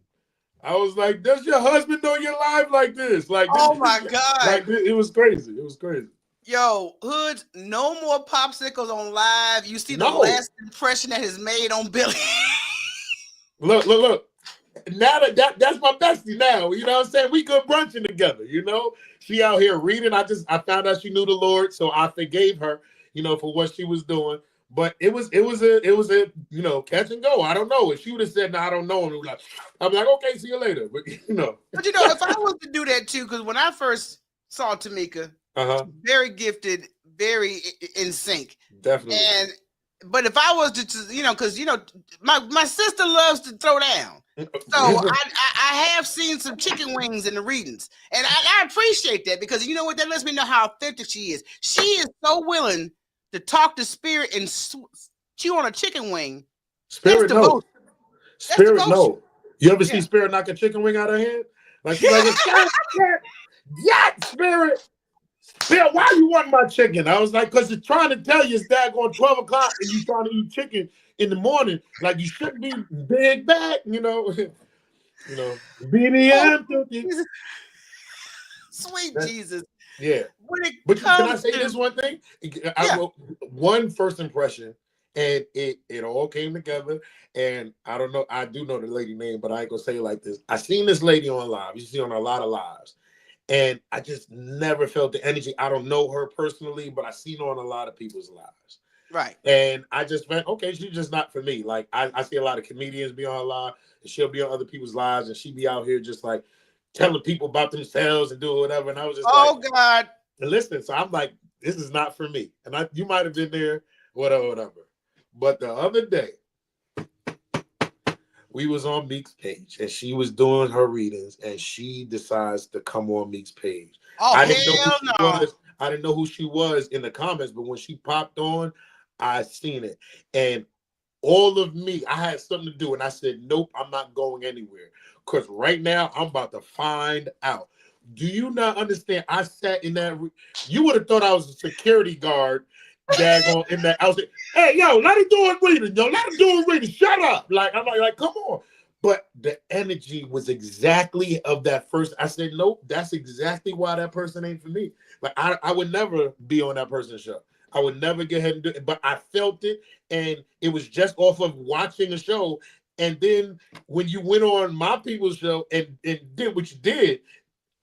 I was like, does your husband know you're live like this? Like, oh my God, like it was crazy. It was crazy. Yo, Hoods, no more popsicles on live. You see the last impression that is made on Billy. Look. Now that's my bestie now. You know what I'm saying? We good brunching together, She out here reading. I found out she knew the Lord, so I forgave her, for what she was doing. But it was a catch and go. I don't know. If she would have said, no, I don't know him, I'm like, okay, see you later. But But if I was to do that too, because when I first saw Tamika, very gifted, very in sync. Definitely. But if I was to because my sister loves to throw down, so I have seen some chicken wings in the readings, and I appreciate that, because you know what, that lets me know how authentic she is. She is so willing to talk to spirit and chew on a chicken wing. Spirit no. Spirit no. You ever see Spirit knock a chicken wing out of her hand? Like she's like, yeah, Spirit. Bill, why you want my chicken? I was like, because it's trying to tell you it's daggone 12 o'clock and you trying to eat chicken in the morning. Like, you shouldn't be big back, Sweet Jesus. Yeah. But can I say this one thing? One first impression, and it all came together. And I don't know, I do know the lady name, but I ain't gonna say it like this. I seen this lady on live. You see on a lot of lives. And I just never felt the energy. I don't know her personally, but I seen her on a lot of people's lives. Right. And I just went, okay, she's just not for me. Like, I see a lot of comedians be on live, and she'll be on other people's lives, and she be out here just like telling people about themselves and doing whatever. And I was just God. And listen, so I'm like, this is not for me. And you might have been there, whatever. But the other day, we was on Meek's page, and she was doing her readings, and she decides to come on Meek's page. Oh, I didn't know who she was in the comments, but when she popped on, I seen it. And all of me, I had something to do, and I said, nope, I'm not going anywhere. Because right now, I'm about to find out. Do you not understand? I sat in that. You would have thought I was a security guard. Daggone in that. I was like, hey, yo, let him do a reading. Yo, let him do a reading. Shut up. Like, I'm like, come on. But the energy was exactly of that first. I said, nope, that's exactly why that person ain't for me. Like, I would never be on that person's show. I would never get ahead and do it. But I felt it, and it was just off of watching a show. And then when you went on my people's show and did what you did,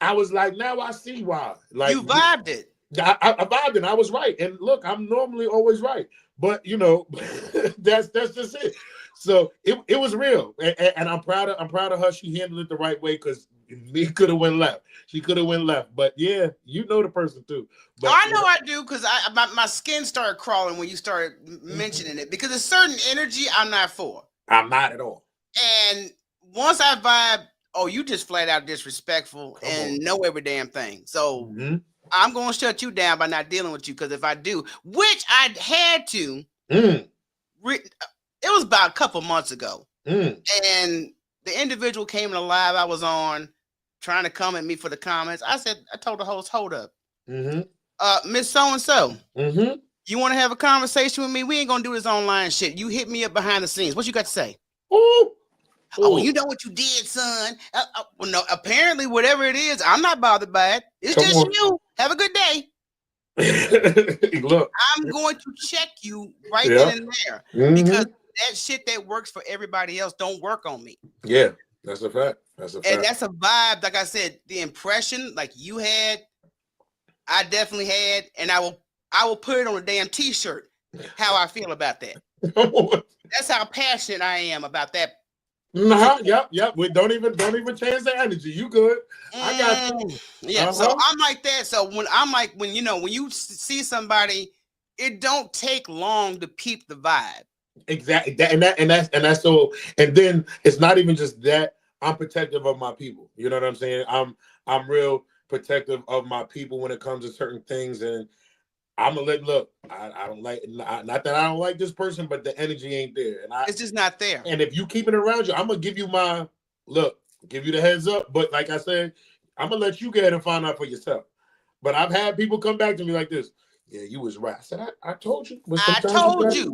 I was like, now I see why. Like, you vibed it. I vibed and I was right. And look, I'm normally always right. But that's just it. So it was real. And I'm proud of her. She handled it the right way, because me could have went left. She could have went left. But yeah, you know the person too. But I know I do, because my skin started crawling when you started mentioning it, because a certain energy I'm not for. I'm not at all. And once I vibe oh, you just flat out disrespectful and know every damn thing. So Mm-hmm. I'm going to shut you down by not dealing with you, because if I do, which I had to, Mm. it was about a couple months ago, Mm. and the individual came in a live I was on, trying to come at me for the comments. I told the host, hold up, Miss So-and-so, you want to have a conversation with me? We ain't gonna do this online shit. You hit me up behind the scenes. What you got to say? Ooh. Oh, you know what you did, son. Well, no, apparently, whatever it is, I'm not bothered by it. It's just you. Have a good day. Look, I'm going to check you right then and there, because that shit that works for everybody else don't work on me. Yeah, that's a fact. That's a fact. And that's a vibe. Like I said, the impression like you had, I definitely had, and I will put it on a damn t-shirt. How I feel about that. That's how passionate I am about that. Yep. We don't even change the energy. You good? I got you. Yeah. So I'm like that. So when you see somebody, it don't take long to peep the vibe. Exactly. That's so. And then it's not even just that. I'm protective of my people. You know what I'm saying? I'm real protective of my people when it comes to certain things, and I'm gonna look. I don't like, not that I don't like this person, but the energy ain't there, and it's just not there. And if you keep it around you, I'm gonna give you give you the heads up. But like I said, I'm gonna let you go ahead and find out for yourself. But I've had people come back to me like this. Yeah, you was right. I said, I told you. But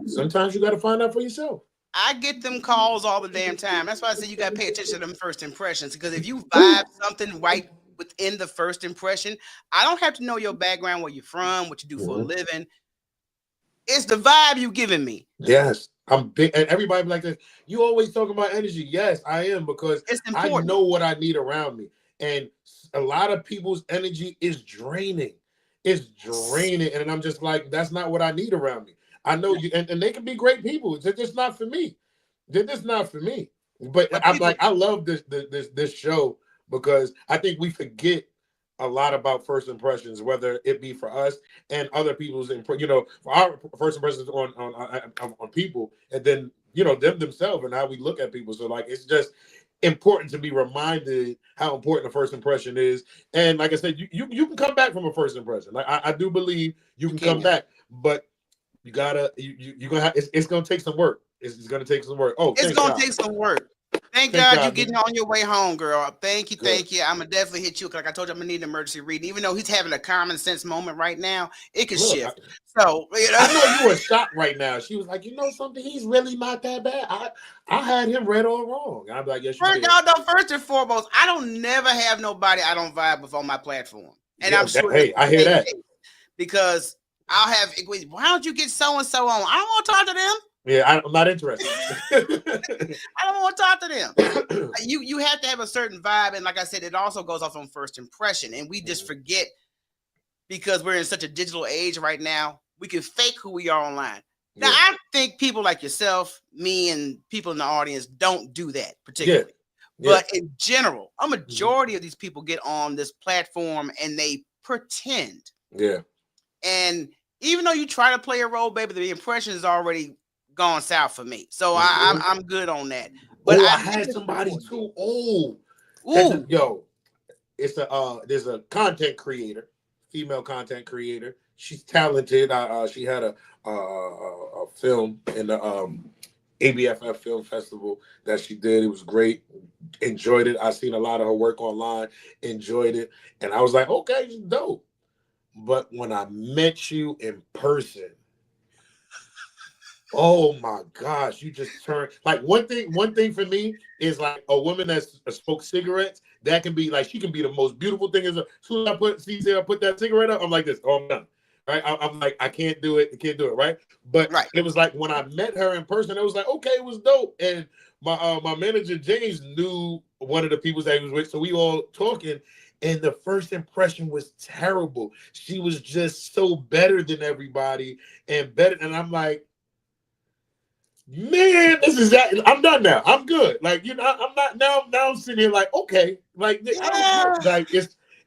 sometimes you got to find out for yourself. I get them calls all the damn time. That's why I say you got to pay attention to them first impressions. Because if you vibe something right within the first impression, I don't have to know your background, where you're from, what you do for a living. It's the vibe you giving me. Yes. I'm big, and everybody be like this. You always talking about energy. Yes, I am, because I know what I need around me. And a lot of people's energy is draining. It's draining. And I'm just like, that's not what I need around me. I know you, and they can be great people. It's just not for me. They're just not for me. But I'm like, I love this show, because I think we forget a lot about first impressions, whether it be for us and other people's, for our first impressions on people, and then them themselves and how we look at people. So like, it's just important to be reminded how important a first impression is. And like I said, you can come back from a first impression. Like I do believe you can come back, but you gotta you're gonna have, it's gonna take some work. It's gonna take some work. Oh, it's gonna take some work. Thank God you're getting on your way home, girl. Thank you. I'm gonna definitely hit you. Like I told you, I'm gonna need an emergency reading. Even though he's having a common sense moment right now, it can shift. So I know you were shocked right now. She was like, something, he's really not that bad. I had him read all wrong. I'm like, yes, you did. First and foremost, I don't never have nobody I don't vibe with on my platform. And I'm sure I hear that. Because I'll have, why don't you get so and so on? I don't want to talk to them. Yeah, I'm not interested. I don't want to talk to them. You have to have a certain vibe, and like I said, it also goes off on first impression, and we just forget, because we're in such a digital age right now. We can fake who we are online. Now, I think people like yourself, me, and people in the audience don't do that particularly. But in general, a majority of these people get on this platform and they pretend. Yeah. And even though you try to play a role, baby, the impression is already gone south for me. So I'm good on that. But I had somebody too. It's there's a content creator, female content creator. She's talented. She had a film in the ABFF Film Festival that she did. It was great. Enjoyed it. I seen a lot of her work online. Enjoyed it, and I was like, okay, she's dope. But when I met you in person, oh my gosh, you just turned like one thing for me is like a woman that smokes cigarettes. That can be like, she can be the most beautiful thing. As soon as I put that cigarette up, I'm like this. Oh, I'm done. Right? I'm like, I can't do it. Right? But it was like when I met her in person, it was like, okay, it was dope. And my manager James knew one of the people that he was with, so we all talking. And the first impression was terrible. She was just so better than everybody and better. And I'm like, man, this is that. I'm done now. I'm good. Like, I'm not now. Now I'm sitting here like, okay, like,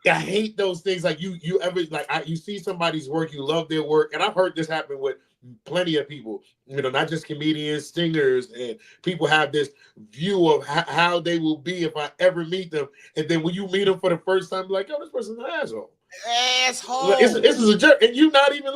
I hate those things. Like you ever like you see somebody's work, you love their work, and I've heard this happen with plenty of people, not just comedians, singers, and people have this view of how they will be if I ever meet them. And then when you meet them for the first time, like, yo, this person's an asshole. Like, Asshole. this is a jerk, and you're not even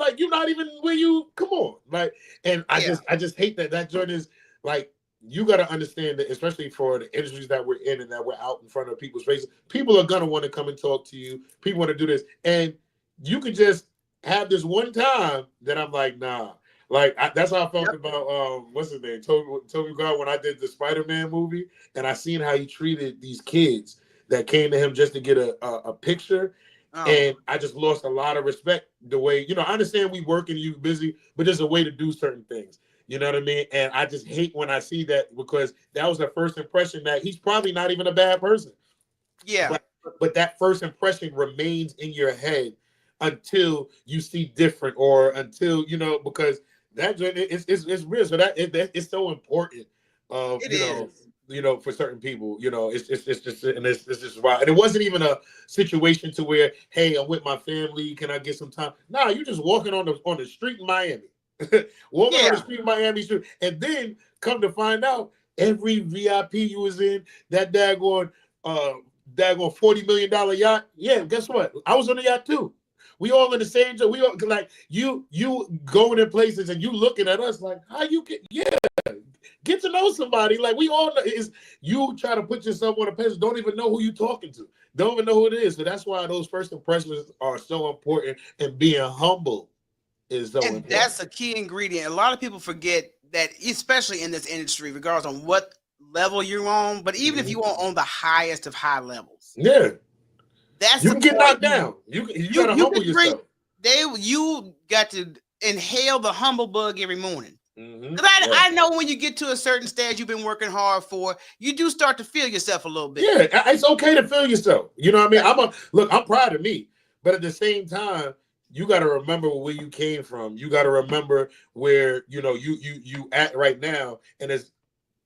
where you come on. Like, and I just hate that joint is like, you got to understand that, especially for the industries that we're in and that we're out in front of people's faces, people are gonna want to come and talk to you. People want to do this, and you could just have this one time that I'm like, nah. Like, that's how I felt about what's his name, Toby God, when I did the Spider-Man movie, and I seen how he treated these kids that came to him just to get a picture. And I just lost a lot of respect the way, I understand we work and you busy, but there's a way to do certain things. You know what I mean? And I just hate when I see that, because that was the first impression that he's probably not even a bad person. Yeah. But that first impression remains in your head until you see different, or until, because that it's real. So it's so important. For certain people, it's just wild. And it wasn't even a situation to where, hey, I'm with my family, can I get some time? Nah, you just walking on the street in Miami. Walking on the street in Miami street, and then come to find out, every VIP you was in, that daggone $40 million yacht. Yeah, guess what? I was on the yacht too. We all in the same job. We all, like, you going in places and you looking at us like, how you get to know somebody. Like, we all know, is you try to put yourself on a pedestal, don't even know who you talking to, don't even know who it is. So that's why those first impressions are so important, and being humble is so important. That's a key ingredient. A lot of people forget that, especially in this industry, regardless on what level you're on, but even if you are on the highest of high levels, that's you can get knocked down. You gotta humble yourself. You got to inhale the humble bug every morning. Because I know when you get to a certain stage you've been working hard for, you do start to feel yourself a little bit. Yeah, it's okay to feel yourself. You know what I mean? I'm proud of me, but at the same time, you got to remember where you came from. You got to remember where you at right now, and as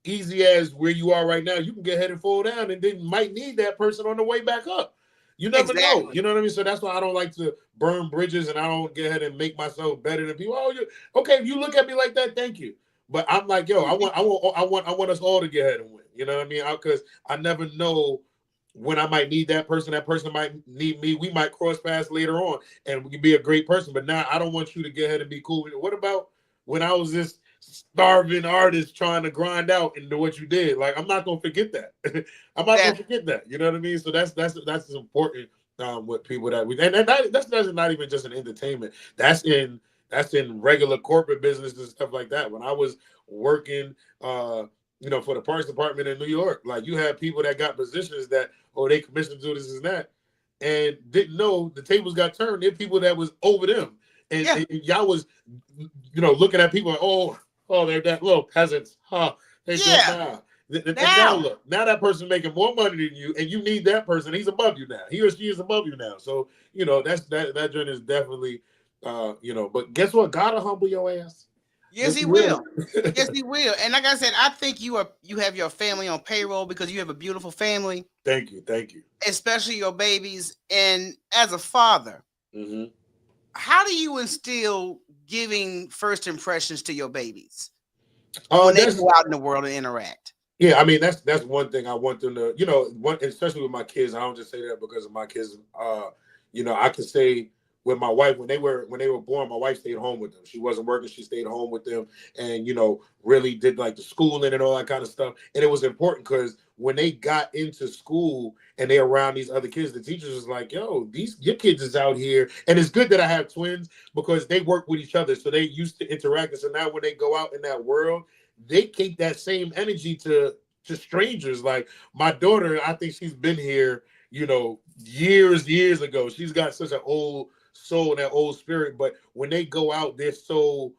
easy as where you are right now, you can get ahead and fall down, and then might need that person on the way back up. You never know. You know what I mean? So that's why I don't like to burn bridges, and I don't get ahead and make myself better than people. Oh, okay, if you look at me like that, thank you. But I'm like, yo, I want us all to get ahead and win. You know what I mean? Because I never know when I might need that person might need me. We might cross paths later on, and we can be a great person. But now I don't want you to get ahead and be cool. What about when I was this starving artist trying to grind out into what you did? Like, I'm not gonna forget that. I'm not gonna forget that. You know what I mean? So that's important with people that we, and that's not even just in entertainment. That's in regular corporate business and stuff like that. When I was working for the parks department in New York, like, you had people that got positions that, they commissioned to do this and that, and didn't know the tables got turned. There people that was over them. And y'all was, looking at people like, oh, they're that little peasants, huh? Now that person's making more money than you, and you need that person. He's above you now. He or she is above you now. So, that journey is definitely, but guess what? God will humble your ass. Yes, he will. Yes, he will. And like I said, I think you have your family on payroll because you have a beautiful family. Thank you. Especially your babies. And as a father, how do you instill giving first impressions to your babies when they go out in the world and interact? Yeah, I mean, that's one thing I want them to, especially with my kids. I don't just say that because of my kids. I can say with my wife, when they were born, my wife stayed home with them. She wasn't working. She stayed home with them, and really did like the schooling and all that kind of stuff. And it was important because when they got into school and they're around these other kids, the teachers was like, yo, your kids is out here. And it's good that I have twins because they work with each other. So they used to interact. So now when they go out in that world, they take that same energy to strangers. Like my daughter, I think she's been here, years ago. She's got such an old soul and that old spirit. But when they go out, they're so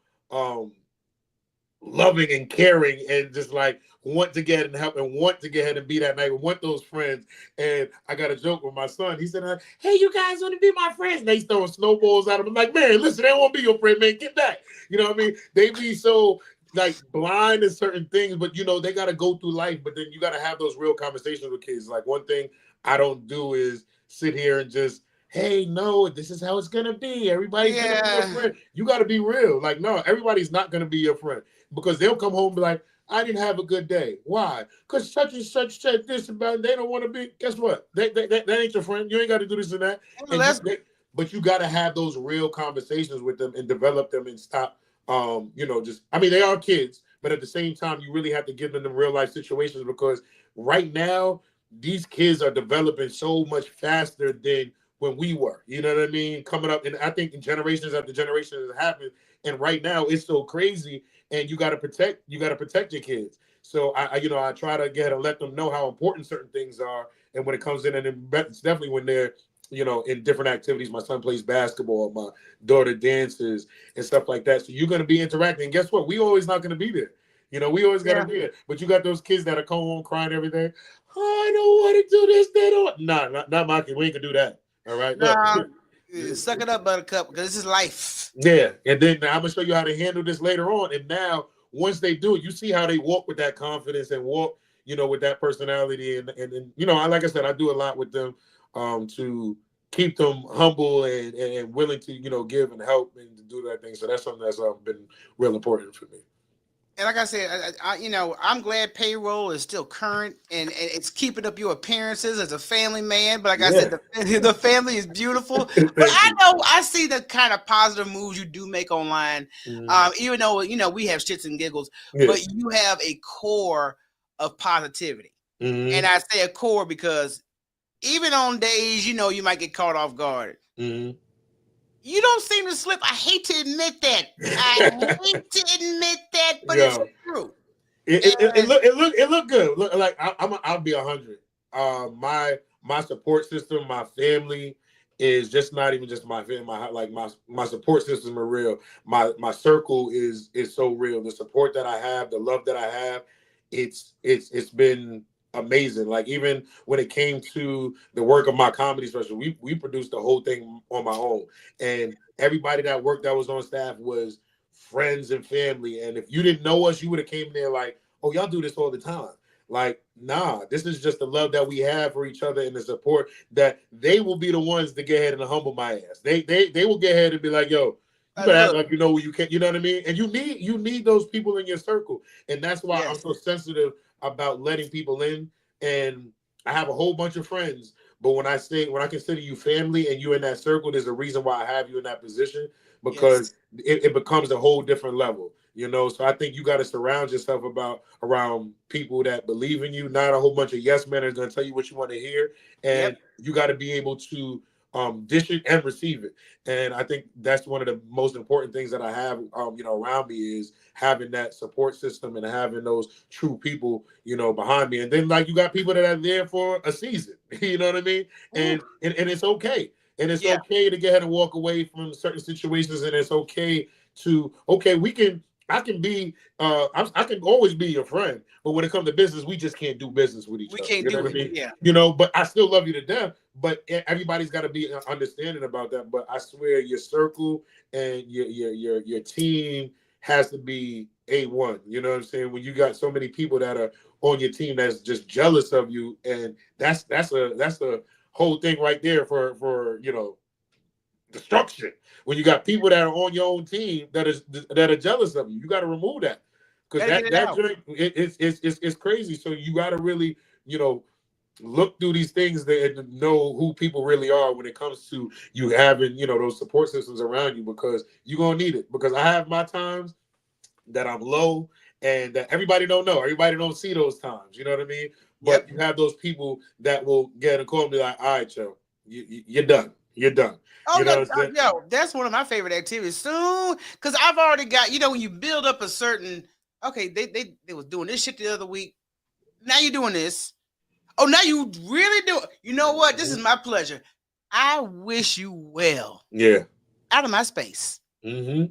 loving and caring and just like want to get and help and want to get ahead and be that night, want those friends. And I got a joke with my son. He said, hey, you guys want to be my friends? And they throwing snowballs at him. I'm like, man, listen, they don't want to be your friend, man. Get back. You know what I mean? They be so like blind in certain things, but they got to go through life. But then you got to have those real conversations with kids. Like one thing I don't do is sit here and just hey, no, this is how it's gonna be. Everybody's gonna be your Yeah. friend. You got to be real. Like, no, everybody's not gonna be your friend because they'll come home and be like, I didn't have a good day. Why? Because such and such said this about it. They don't want to be. Guess what? That ain't your friend. You ain't got to do this and that. And Let's but you got to have those real conversations with them and develop them and stop. Just I mean, they are kids, but at the same time, you really have to give them the real life situations because right now these kids are developing so much faster than when we were. You know what I mean? Coming up, and I think in generations after generations has happened. And right now, it's so crazy, and you got to protect your kids. So I try to get and let them know how important certain things are, and when it comes in, and it's definitely when they're in different activities. My son plays basketball, my daughter dances and stuff like that. So you're going to be interacting. And guess what? We always not going to be there. We always got to yeah. be there. But you got those kids that are coming home crying every day. Oh, I don't want to do this. They don't. Nah, not my kid. We ain't gonna do that. All right. Look. Nah, suck it up, Buttercup, because this is life. Yeah, and then I'm gonna show you how to handle this later on. And now, once they do it, you see how they walk with that confidence and walk, with that personality. And like I said, I do a lot with them, to keep them humble and willing to, give and help and to do that thing. So that's something that's been real important for me. And like I said, I'm glad payroll is still current and it's keeping up your appearances as a family man. But like I Yeah. said, the family is beautiful. But Thank I you. know I see the kind of positive moves you do make online. Mhm. Even though we have shits and giggles, Yeah. but you have a core of positivity. And Hmm. I say a core because even on days you might get caught off guard, Hmm. you don't seem to slip. I hate to admit that. I hate to admit that, but it's Yeah. true. It And look good. Look, like I'll be 100. My support system, my family is just not even just my family. My support system are real. My circle is so real. The support that I have, the love that I have, it's been amazing. Like even when it came to the work of my comedy special, we produced the whole thing on my own, and everybody that worked that was on staff was friends and family. And if you didn't know us, you would have came there like, oh, y'all do this all the time. Like, nah, this is just the love that we have for each other and the support that they will be the ones to get ahead and humble my ass. They will get ahead and be like, yo, you better act look, like you know where you can, you know what I mean? And you need those people in your circle. And that's why I'm yes, so sensitive about letting people in. And I have a whole bunch of friends, but when I consider you family and you in that circle, there's a reason why I have you in that position yes, because it becomes a whole different level. So I think you got to surround yourself around people that believe in you, not a whole bunch of yes men are going to tell you what you want to hear, and yep, you got to be able to dish it and receive it. And I think that's one of the most important things that I have, around me is having that support system and having those true people, behind me. And then like you got people that are there for a season, you know what I mean? ooh, And it's okay. And it's yeah, okay to get ahead and walk away from certain situations, and it's okay to I can be I can always be your friend, but when it comes to business, we just can't do business with each we other. can't You know do what I it. mean? Yeah, But I still love you to death. But everybody's got to be understanding about that. But I swear, your circle and your team has to be A1. You know what I'm saying? When you got so many people that are on your team that's just jealous of you, and that's a whole thing right there for destruction. When you got people that are on your own team that are jealous of you, you got to remove that because gotta get it that out. drink it's crazy. So you got to really look through these things and know who people really are when it comes to you having those support systems around you because you're gonna need it. Because I have my times that I'm low and that everybody don't know. Everybody don't see those times. You know what I mean? But Yep. you have those people that will get a call and be like, all right, Joe, you're done. You're done. Oh You know yeah, what I'm saying? yo, that's one of my favorite activities. Soon, because I've already got when you build up a certain. Okay, they was doing this shit the other week. Now you're doing this. Oh, now you really do. You know what? This is Mhm. my pleasure. I wish you well Yeah. out of my space. Hmm.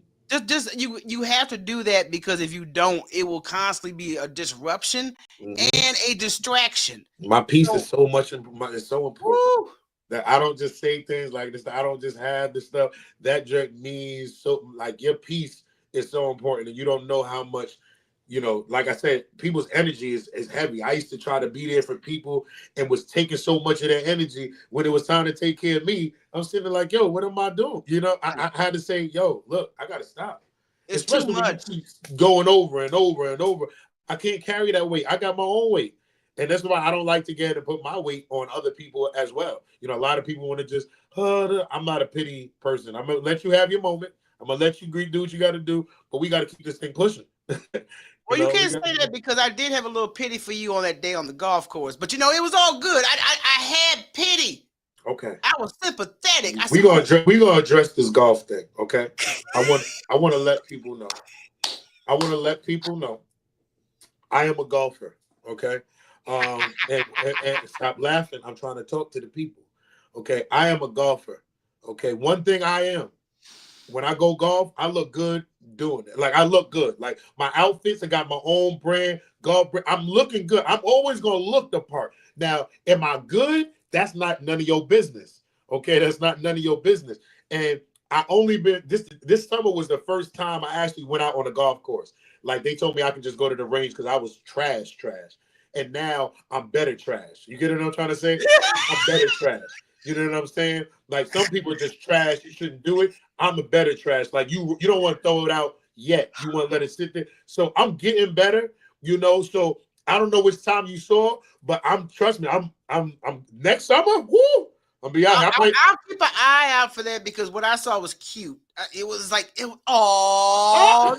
Just you have to do that because if you don't, it will constantly be a disruption Hmm. and a distraction. My piece So, is it's so important woo, that I don't just say things like this. I don't just have this stuff. That jerk means so like your piece is so important, and you don't know how much like I said, people's energy is heavy. I used to try to be there for people and was taking so much of their energy. When it was time to take care of me, I'm sitting there like, yo, what am I doing? I had to say, yo, look, I got to stop. It's too Especially when you much. keep going over and over and over. I can't carry that weight. I got my own weight. And that's why I don't like to get and put my weight on other people as well. A lot of people want to just, I'm not a pity person. I'm going to let you have your moment. I'm going to let you do what you got to do, but we got to keep this thing pushing. Well, you can't say that because I did have a little pity for you on that day on the golf course. But, it was all good. I had pity. Okay. I was sympathetic. We're gonna address this golf thing, okay? I want to let people know. I am a golfer, okay? And stop laughing. I'm trying to talk to the people, okay? I am a golfer, okay? One thing I am, when I go golf, I look good doing it. Like, I look good. Like, my outfits, I got my own brand, golf brand. I'm looking good. I'm always gonna look the part. Now, am I good? That's not none of your business. Okay, that's not none of your business. And I only been this summer was the first time I actually went out on a golf course. Like, they told me I could just go to the range because I was trash. And now I'm better trash. You get what I'm trying to say? I'm better trash. You know what I'm saying? Like, some people are just trash. You shouldn't do it. I'm a better trash. Like, you don't want to throw it out yet. You want to let it sit there. So I'm getting better. So I don't know which time you saw, but trust me, I'm next summer. Woo! I'll be out. I'll keep an eye out for that because what I saw was cute. It was like, look at him.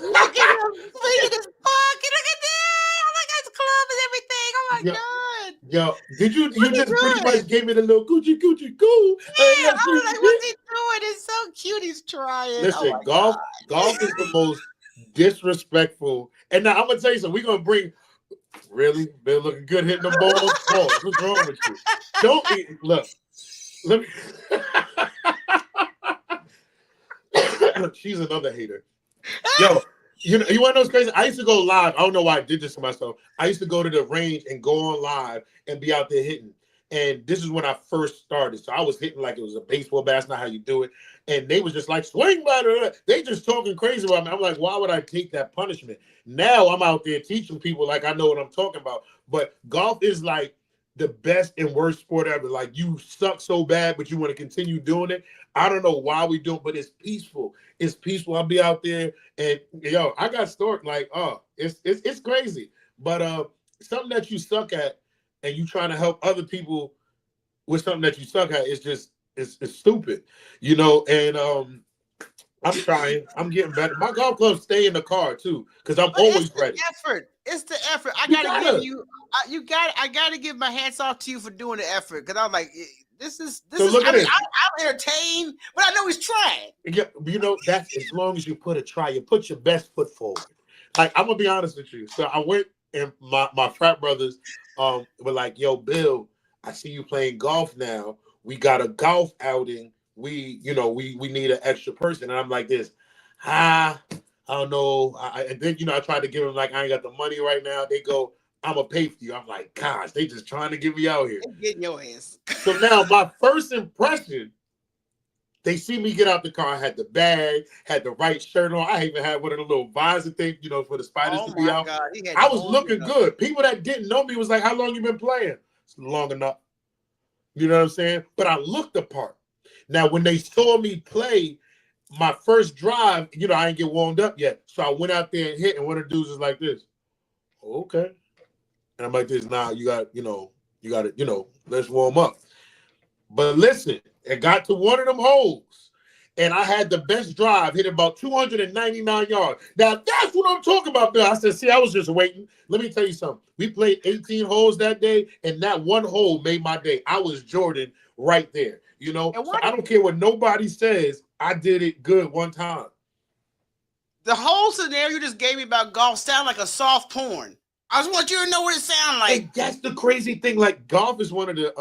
Look at his pocket. Look at that. Oh my God, his club and everything. Oh my God. Yo, you just pretty much gave me the little coochie goo. Yeah, I was like, what's he doing? It's so cute. He's trying. Listen, golf is the most disrespectful. And now I'm gonna tell you something. We're gonna bring. Really? Been looking good hitting the balls? What's wrong with you? Don't look. Let me. She's another hater. Yo, you want to know what's crazy? I used to go live. I don't know why I did this to myself. I used to go to the range and go on live and be out there hitting. And this is when I first started. So I was hitting like it was a baseball bat. That's not how you do it. And they was just like, swing by. They just talking crazy about me. I'm like, why would I take that punishment? Now I'm out there teaching people like I know what I'm talking about. But golf is like the best and worst sport ever. Like, you suck so bad, but you want to continue doing it. I don't know why we do it, but it's peaceful. It's peaceful. I'll be out there and I got stored like, it's crazy. But something that you suck at and you trying to help other people with something that you suck at is just it's stupid, and I'm trying. I'm getting better. My golf clubs stay in the car too, because I'm always ready. It's the effort. I gotta give my hats off to you for doing the effort. Because I'm like, this is. Look at this. I'm entertained, but I know he's trying. Yeah, that's as long as you you put your best foot forward. Like, I'm gonna be honest with you. So I went and my frat brothers were like, yo, Bill, I see you playing golf now. We got a golf outing. We need an extra person. And I'm like this, I don't know. And then, I tried to give them like, I ain't got the money right now. They go, I'm going to pay for you. I'm like, gosh, they just trying to get me out here. Getting your ass. So now my first impression, they see me get out the car. I had the bag, had the right shirt on. I even had one of the little visor things, for the spiders to be out. God. I was looking good. People that didn't know me was like, how long you been playing? It's long enough. You know what I'm saying? But I looked the part. Now, when they saw me play my first drive, I ain't get warmed up yet. So I went out there and hit, and one of the dudes was like this. Okay. And I'm like this, nah, you got to, let's warm up. But listen, it got to one of them holes, and I had the best drive, hit about 299 yards. Now, that's what I'm talking about, Bill. I said, see, I was just waiting. Let me tell you something. We played 18 holes that day, and that one hole made my day. I was Jordan right there, So I don't care what nobody says. I did it good one time. The whole scenario you just gave me about golf sound like a soft porn. I just want you to know what it sounds like. And that's the crazy thing. Like, golf is one of the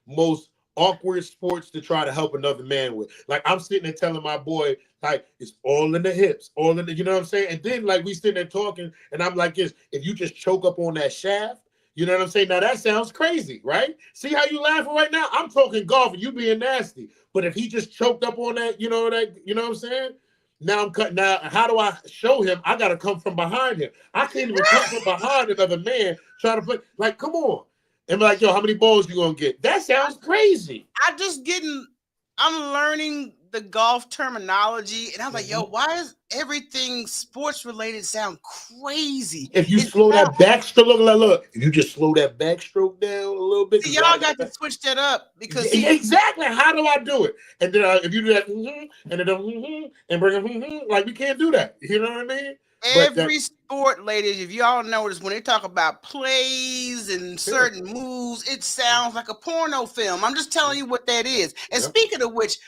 most awkward sports to try to help another man with. Like, I'm sitting there telling my boy, like, it's all in the hips, all in the, you know what I'm saying? And then, like, we sitting there talking, and I'm like this, if you just choke up on that shaft, you know what I'm saying? Now, that sounds crazy, right? See how you laughing right now? I'm talking golf, and you being nasty. But if he just choked up on that, you know what I'm saying? Now I'm cutting. Now, how do I show him? I gotta come from behind him. I can't even come from behind another man trying to play. Like, come on. And be like, yo, how many balls you gonna get? That sounds crazy. I'm learning the golf terminology, and I was like, yo, Mhm. why is everything sports related sound crazy? If you It slow sound, that backstroke, look, if you just slow that backstroke down a little bit, see, because a lot y'all of guys got to switch that up because yeah, see, exactly. How do I do it? And then if you do that, and then and bring like we can't do that. You know what I mean? But that, every sport, ladies, if y'all notice when they talk about plays and yeah, certain moves, it sounds like a porno film. I'm just telling you what that is. And yeah. speaking of which,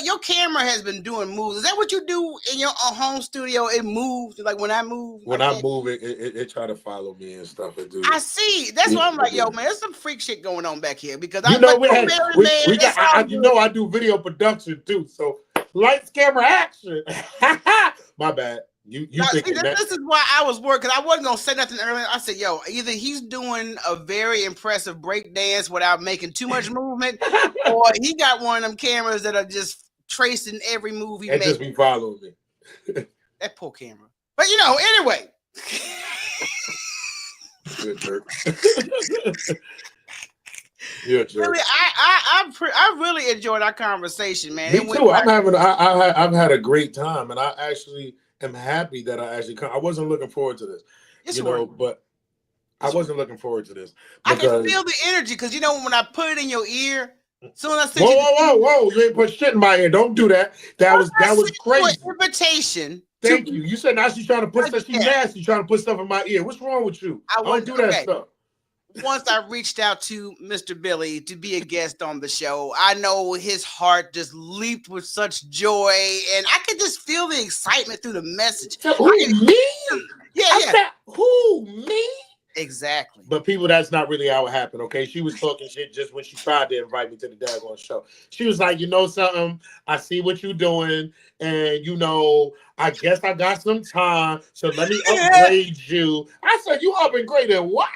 your camera has been doing moves. Is that what you do in your home studio? It moves like when I move When like I that. move it try to follow me and stuff. It do. I see. That's why I'm like, yo, Yeah. man, there's some freak shit going on back here because You but know, we don't had marry man. we got. It's all You good. know, I do video production too. So lights, camera, action. My bad. You Now, see, thinking that? this is why I was worried because I wasn't gonna say nothing earlier. I said, yo, either he's doing a very impressive break dance without making too much movement, or he got one of them cameras that are just tracing every move he It makes. just be following me. That poor camera. But anyway. Good jerk. You're a jerk. Really, I really enjoyed our conversation, man. Me It went too. by. I've had a great time, and I actually am happy that I actually come. I wasn't looking forward to this, It's work. but I wasn't looking forward to this I can because feel the energy because when I put it in your ear, soon as I whoa, sent you the whoa, whoa, whoa! You ain't put shit in my ear. Don't do that. once I That was sent you an crazy. invitation to Thank you. You said now she's trying to put stuff. She yeah, nasty trying to put stuff in my ear. What's wrong with you? I I don't wasn't do that okay. stuff. Once I reached out to Mr. Billy to be a guest on the show, I know his heart just leaped with such joy, and I could just feel the excitement through the message. So, who me? Yeah, I yeah, said who me? exactly. But people, that's not really how it happened, okay? She was talking shit just when she tried to invite me to the daggone show. She was like, you know something? I see what you're doing, and I guess I got some time, so let me upgrade you. I said, you upgraded what?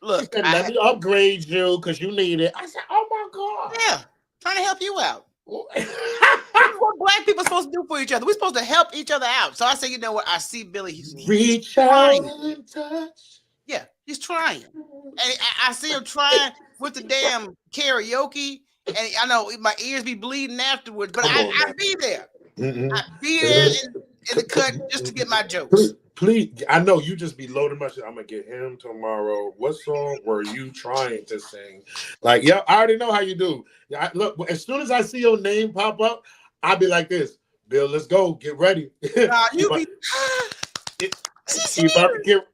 She Look, said, let me upgrade you because you need it. I said, oh my yeah, trying to help you out. God. This is what black people are supposed to do for each other. We're supposed to help each other out. So I said, you know what? I see Billy. He's Reach out trying. and touch. Yeah, he's trying. And I see him trying with the damn karaoke. And I know my ears be bleeding afterwards, but Come on, I man. be there. Mm-mm. I be there in the cut just to get my jokes. Please, I know you just be loading my shit. I'm gonna get him tomorrow. What song were you trying to sing? Like, yeah, I already know how you do. Look, as soon as I see your name pop up, I'll be like this, Bill. Let's go. Get ready. Nah, He you about, be. She's he about to here. get.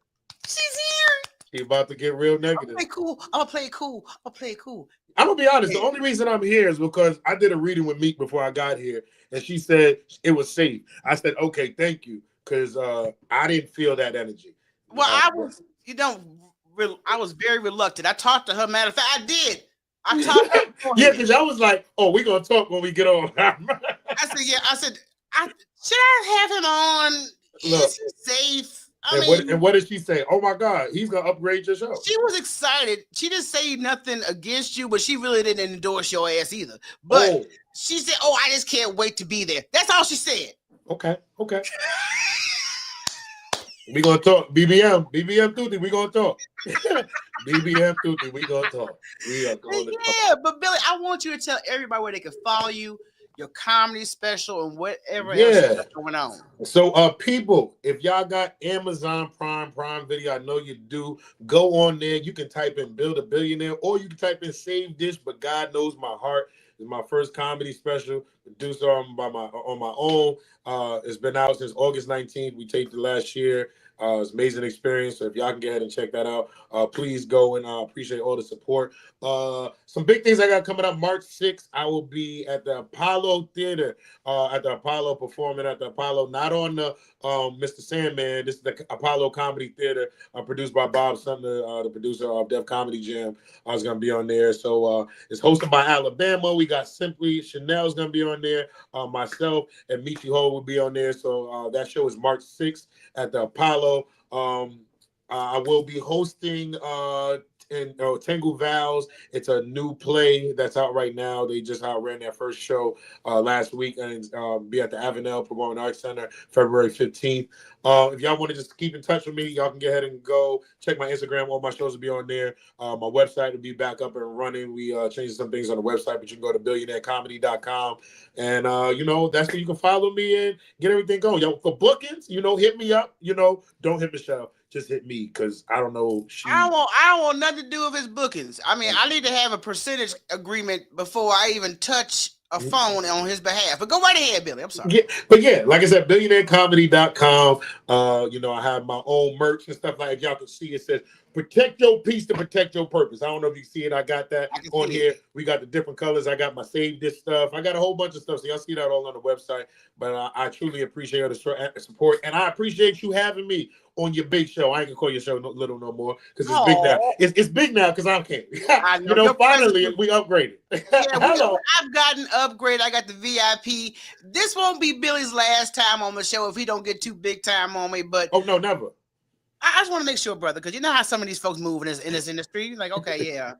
She's here. He about to get real I'm negative. gonna play cool. I'm gonna play it cool. I'll play it cool. I'm gonna be honest. Yeah. The only reason I'm here is because I did a reading with Meek before I got here, and she said it was safe. I said, okay, thank you, because I didn't feel that energy. Well, I was, I was very reluctant. I talked to her. Matter of fact, I did. I talked to her. Yeah, because I was like, oh, we're gonna talk when we get on. I said, yeah. I said, should I have him on? Look, Is he safe? What did she say? Oh my God, he's gonna upgrade your show. She was excited. She didn't say nothing against you, but she really didn't endorse your ass either. But she said, "Oh, I just can't wait to be there." That's all she said. Okay. We gonna talk. BBM Tuesday. We gonna talk. BBM Tuesday. We gonna talk. We are going to talk. But Billy, I want you to tell everybody where they can follow you, your comedy special, and whatever else you got going on. So, people, if y'all got Amazon Prime Video, I know you do. Go on there. You can type in "Build a Billionaire," or you can type in "Save Dish." But God knows my heart. It's my first comedy special, produced on my own. It's been out since August 19th. We taped it last year. It's an amazing experience. So if y'all can go ahead and check that out, please go, and appreciate all the support. Some big things I got coming up. March 6th, I will be at the Apollo Theater, performing at the Apollo, not on the Mr. Sandman. This is the Apollo Comedy Theater, produced by Bob Sumner, the producer of Def Comedy Jam. I was gonna be on there. So it's hosted by Alabama. We got Simply Chanel's gonna be on there. Myself and Michi Ho will be on there. So that show is March 6th at the Apollo. I will be hosting and Tangled Vows. It's a new play that's out right now. They just ran their first show last week, and be at the Avenel Performing Arts Center February 15th. If y'all want to just keep in touch with me, y'all can go ahead and go check my Instagram. All my shows will be on there. My website will be back up and running. We changed some things on the website, but you can go to billionairecomedy.com. And, that's where you can follow me and get everything going. Yo, for bookings, hit me up. Don't hit Michelle. Just hit me because I don't know. I don't want nothing to do with his bookings. I mean, I need to have a percentage agreement before I even touch a phone on his behalf. But go right ahead, Billy. I'm sorry. Yeah, like I said, billionairecomedy.com. I have my own merch and stuff like that. Y'all can see it says protect your peace to protect your purpose. I don't know if you see it. I got that on here. We got the different colors. I got my Save This stuff. I got a whole bunch of stuff. So y'all see that all on the website. But I truly appreciate the support. And I appreciate you having me on your big show. I ain't gonna call your show little no more because it's big now. It's big now because I can't. Finally we upgraded. I've gotten upgraded. I got the VIP. This won't be Billy's last time on the show if he don't get too big time on me. But no, never. I just want to make sure, brother, because you know how some of these folks move in this industry. Like, okay, yeah,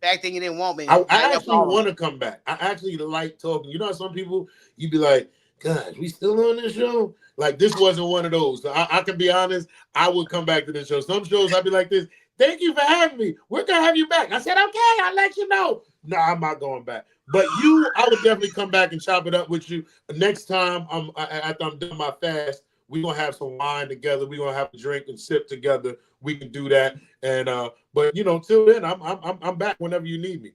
back then you didn't want me. I actually want to come back. I actually like talking. You know, some people you'd be like, "Gosh, we still on this show?" Like this wasn't one of those. So I can be honest. I would come back to this show. Some shows I'd be like this. Thank you for having me. We're gonna have you back. I said, okay, I'll let you know. No, I'm not going back. But I would definitely come back and chop it up with you next time. After I'm done my fast. We're gonna have some wine together. We're gonna have a drink and sip together. We can do that. And but till then, I'm back whenever you need me.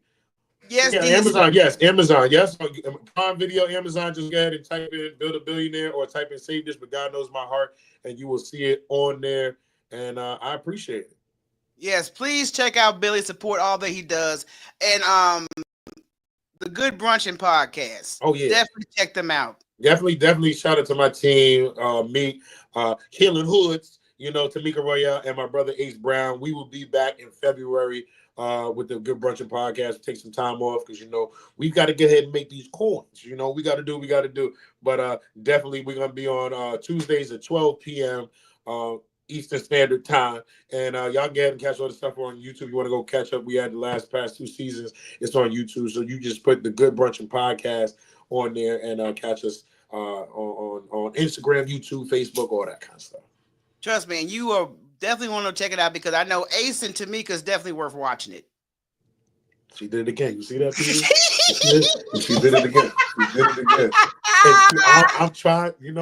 Yes, yeah, Amazon. Yes, Amazon. Yes, Prime Video, Amazon. Just go ahead and type in "Build a Billionaire" or type in "Save This," but God knows my heart, and you will see it on there. And I appreciate it. Yes, please check out Billy. Support all that he does, and the Good Brunching Podcast. Oh yeah, definitely check them out. Definitely shout out to my team, me, Healing Hoods, Tamika Royale and my brother Ace Brown. We will be back in February with the Good Brunching Podcast. Take some time off because we've got to get ahead and make these coins. We got to do. But definitely we're gonna be on Tuesdays at 12 p.m. Eastern Standard Time, and y'all get ahead and catch all the stuff on YouTube. You want to go catch up? We had the past 2 seasons. It's on YouTube, so you just put the Good Brunching Podcast on there and catch us on Instagram, YouTube, Facebook, all that kind of stuff. Trust me, and you are definitely want to check it out because I know Ace and Tamika is definitely worth watching it. She did it again. You see that, Peter? She did it again. I'm trying. You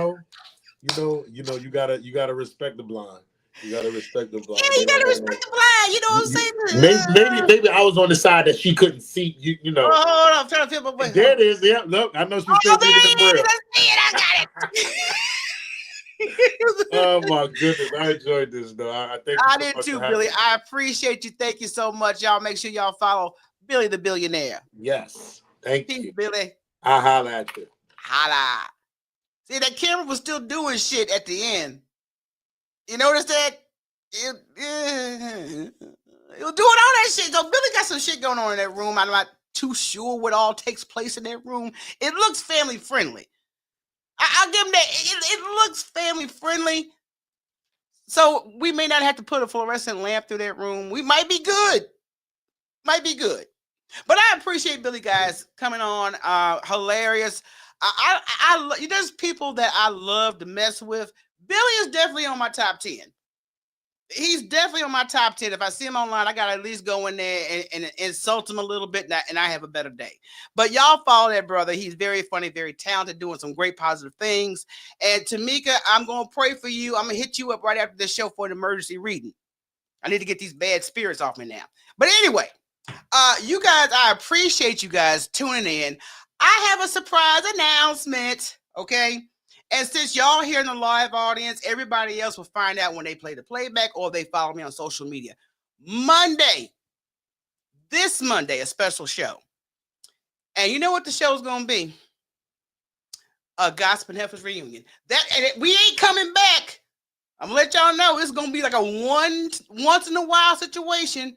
gotta respect the blind. You gotta respect the blind. Yeah, you gotta respect the blind. You know what I'm saying? Maybe I was on the side that she couldn't see. Oh, hold on, I'm trying to feel my way. There it is. Yeah, look, I know she's still reading the braille. I got it. Oh my goodness, I enjoyed this though. I did too, Billy. I appreciate you. Thank you so much, y'all. Make sure y'all follow Billy the Billionaire. Yes, thank you, Billy. I holla at you. Holla. See, that camera was still doing shit at the end. You notice that? It was doing all that shit. So Billy got some shit going on in that room. I'm not too sure what all takes place in that room. It looks family friendly. I'll give him that. It looks family friendly. So we may not have to put a fluorescent lamp through that room. We might be good. But I appreciate Billy, guys, coming on. Hilarious. There's people that I love to mess with. Billy is definitely on my top 10. He's definitely on my top 10. If I see him online, I got to at least go in there and insult him a little bit, and I have a better day. But y'all follow that brother. He's very funny, very talented, doing some great positive things. And Tamika, I'm going to pray for you. I'm going to hit you up right after the show for an emergency reading. I need to get these bad spirits off me now. But anyway, you guys, I appreciate you guys tuning in. I have a surprise announcement, okay? And since y'all here in the live audience, everybody else will find out when they play the playback or they follow me on social media. This Monday, a special show. And you know what the show's going to be? A Gospel Heifers reunion. We ain't coming back. I'm going to let y'all know it's going to be like a once in a while situation.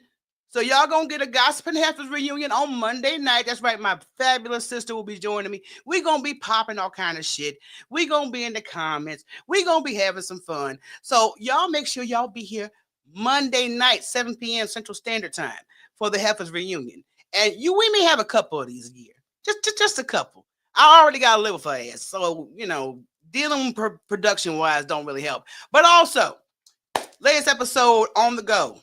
So y'all gonna get a Gospel Heifers reunion on Monday night. That's right, my fabulous sister will be joining me. We're gonna be popping all kind of shit. We're gonna be in the comments. We're gonna be having some fun. So y'all make sure y'all be here Monday night, 7 p.m. Central Standard Time for the Heifers Reunion. And we may have a couple of these a year. Just a couple. I already got a liver for ass. So, dealing production-wise don't really help. But also, latest episode on the go.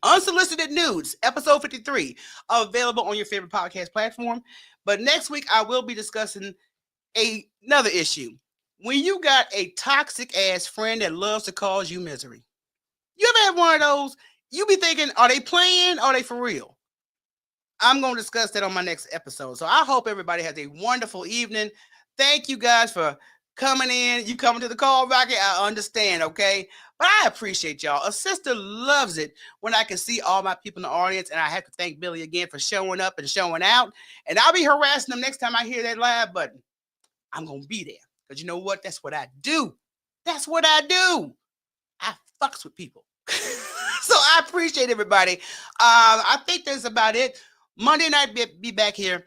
Unsolicited Nudes, episode 53, available on your favorite podcast platform. But next week, I will be discussing another issue. When you got a toxic-ass friend that loves to cause you misery. You ever had one of those? You be thinking, are they playing? Or are they for real? I'm going to discuss that on my next episode. So I hope everybody has a wonderful evening. Thank you guys for coming in. You coming to the call, Rocky? I understand, okay? But I appreciate y'all. A sister loves it when I can see all my people in the audience. And I have to thank Billy again for showing up and showing out. And I'll be harassing them next time I hear that live button. I'm going to be there. Because you know what? That's what I do. That's what I do. I fucks with people. So I appreciate everybody. I think that's about it. Monday night, be back here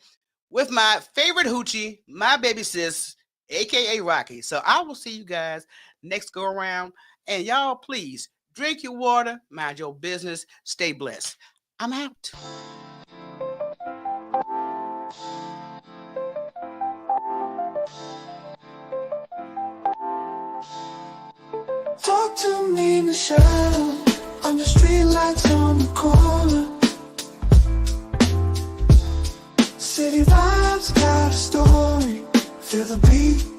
with my favorite hoochie, my baby sis, a.k.a. Rocky. So I will see you guys next go around. And y'all, please, drink your water, mind your business, stay blessed. I'm out. Talk to me, Michelle. On the street lights on the corner. City vibes got a story. Feel the beat.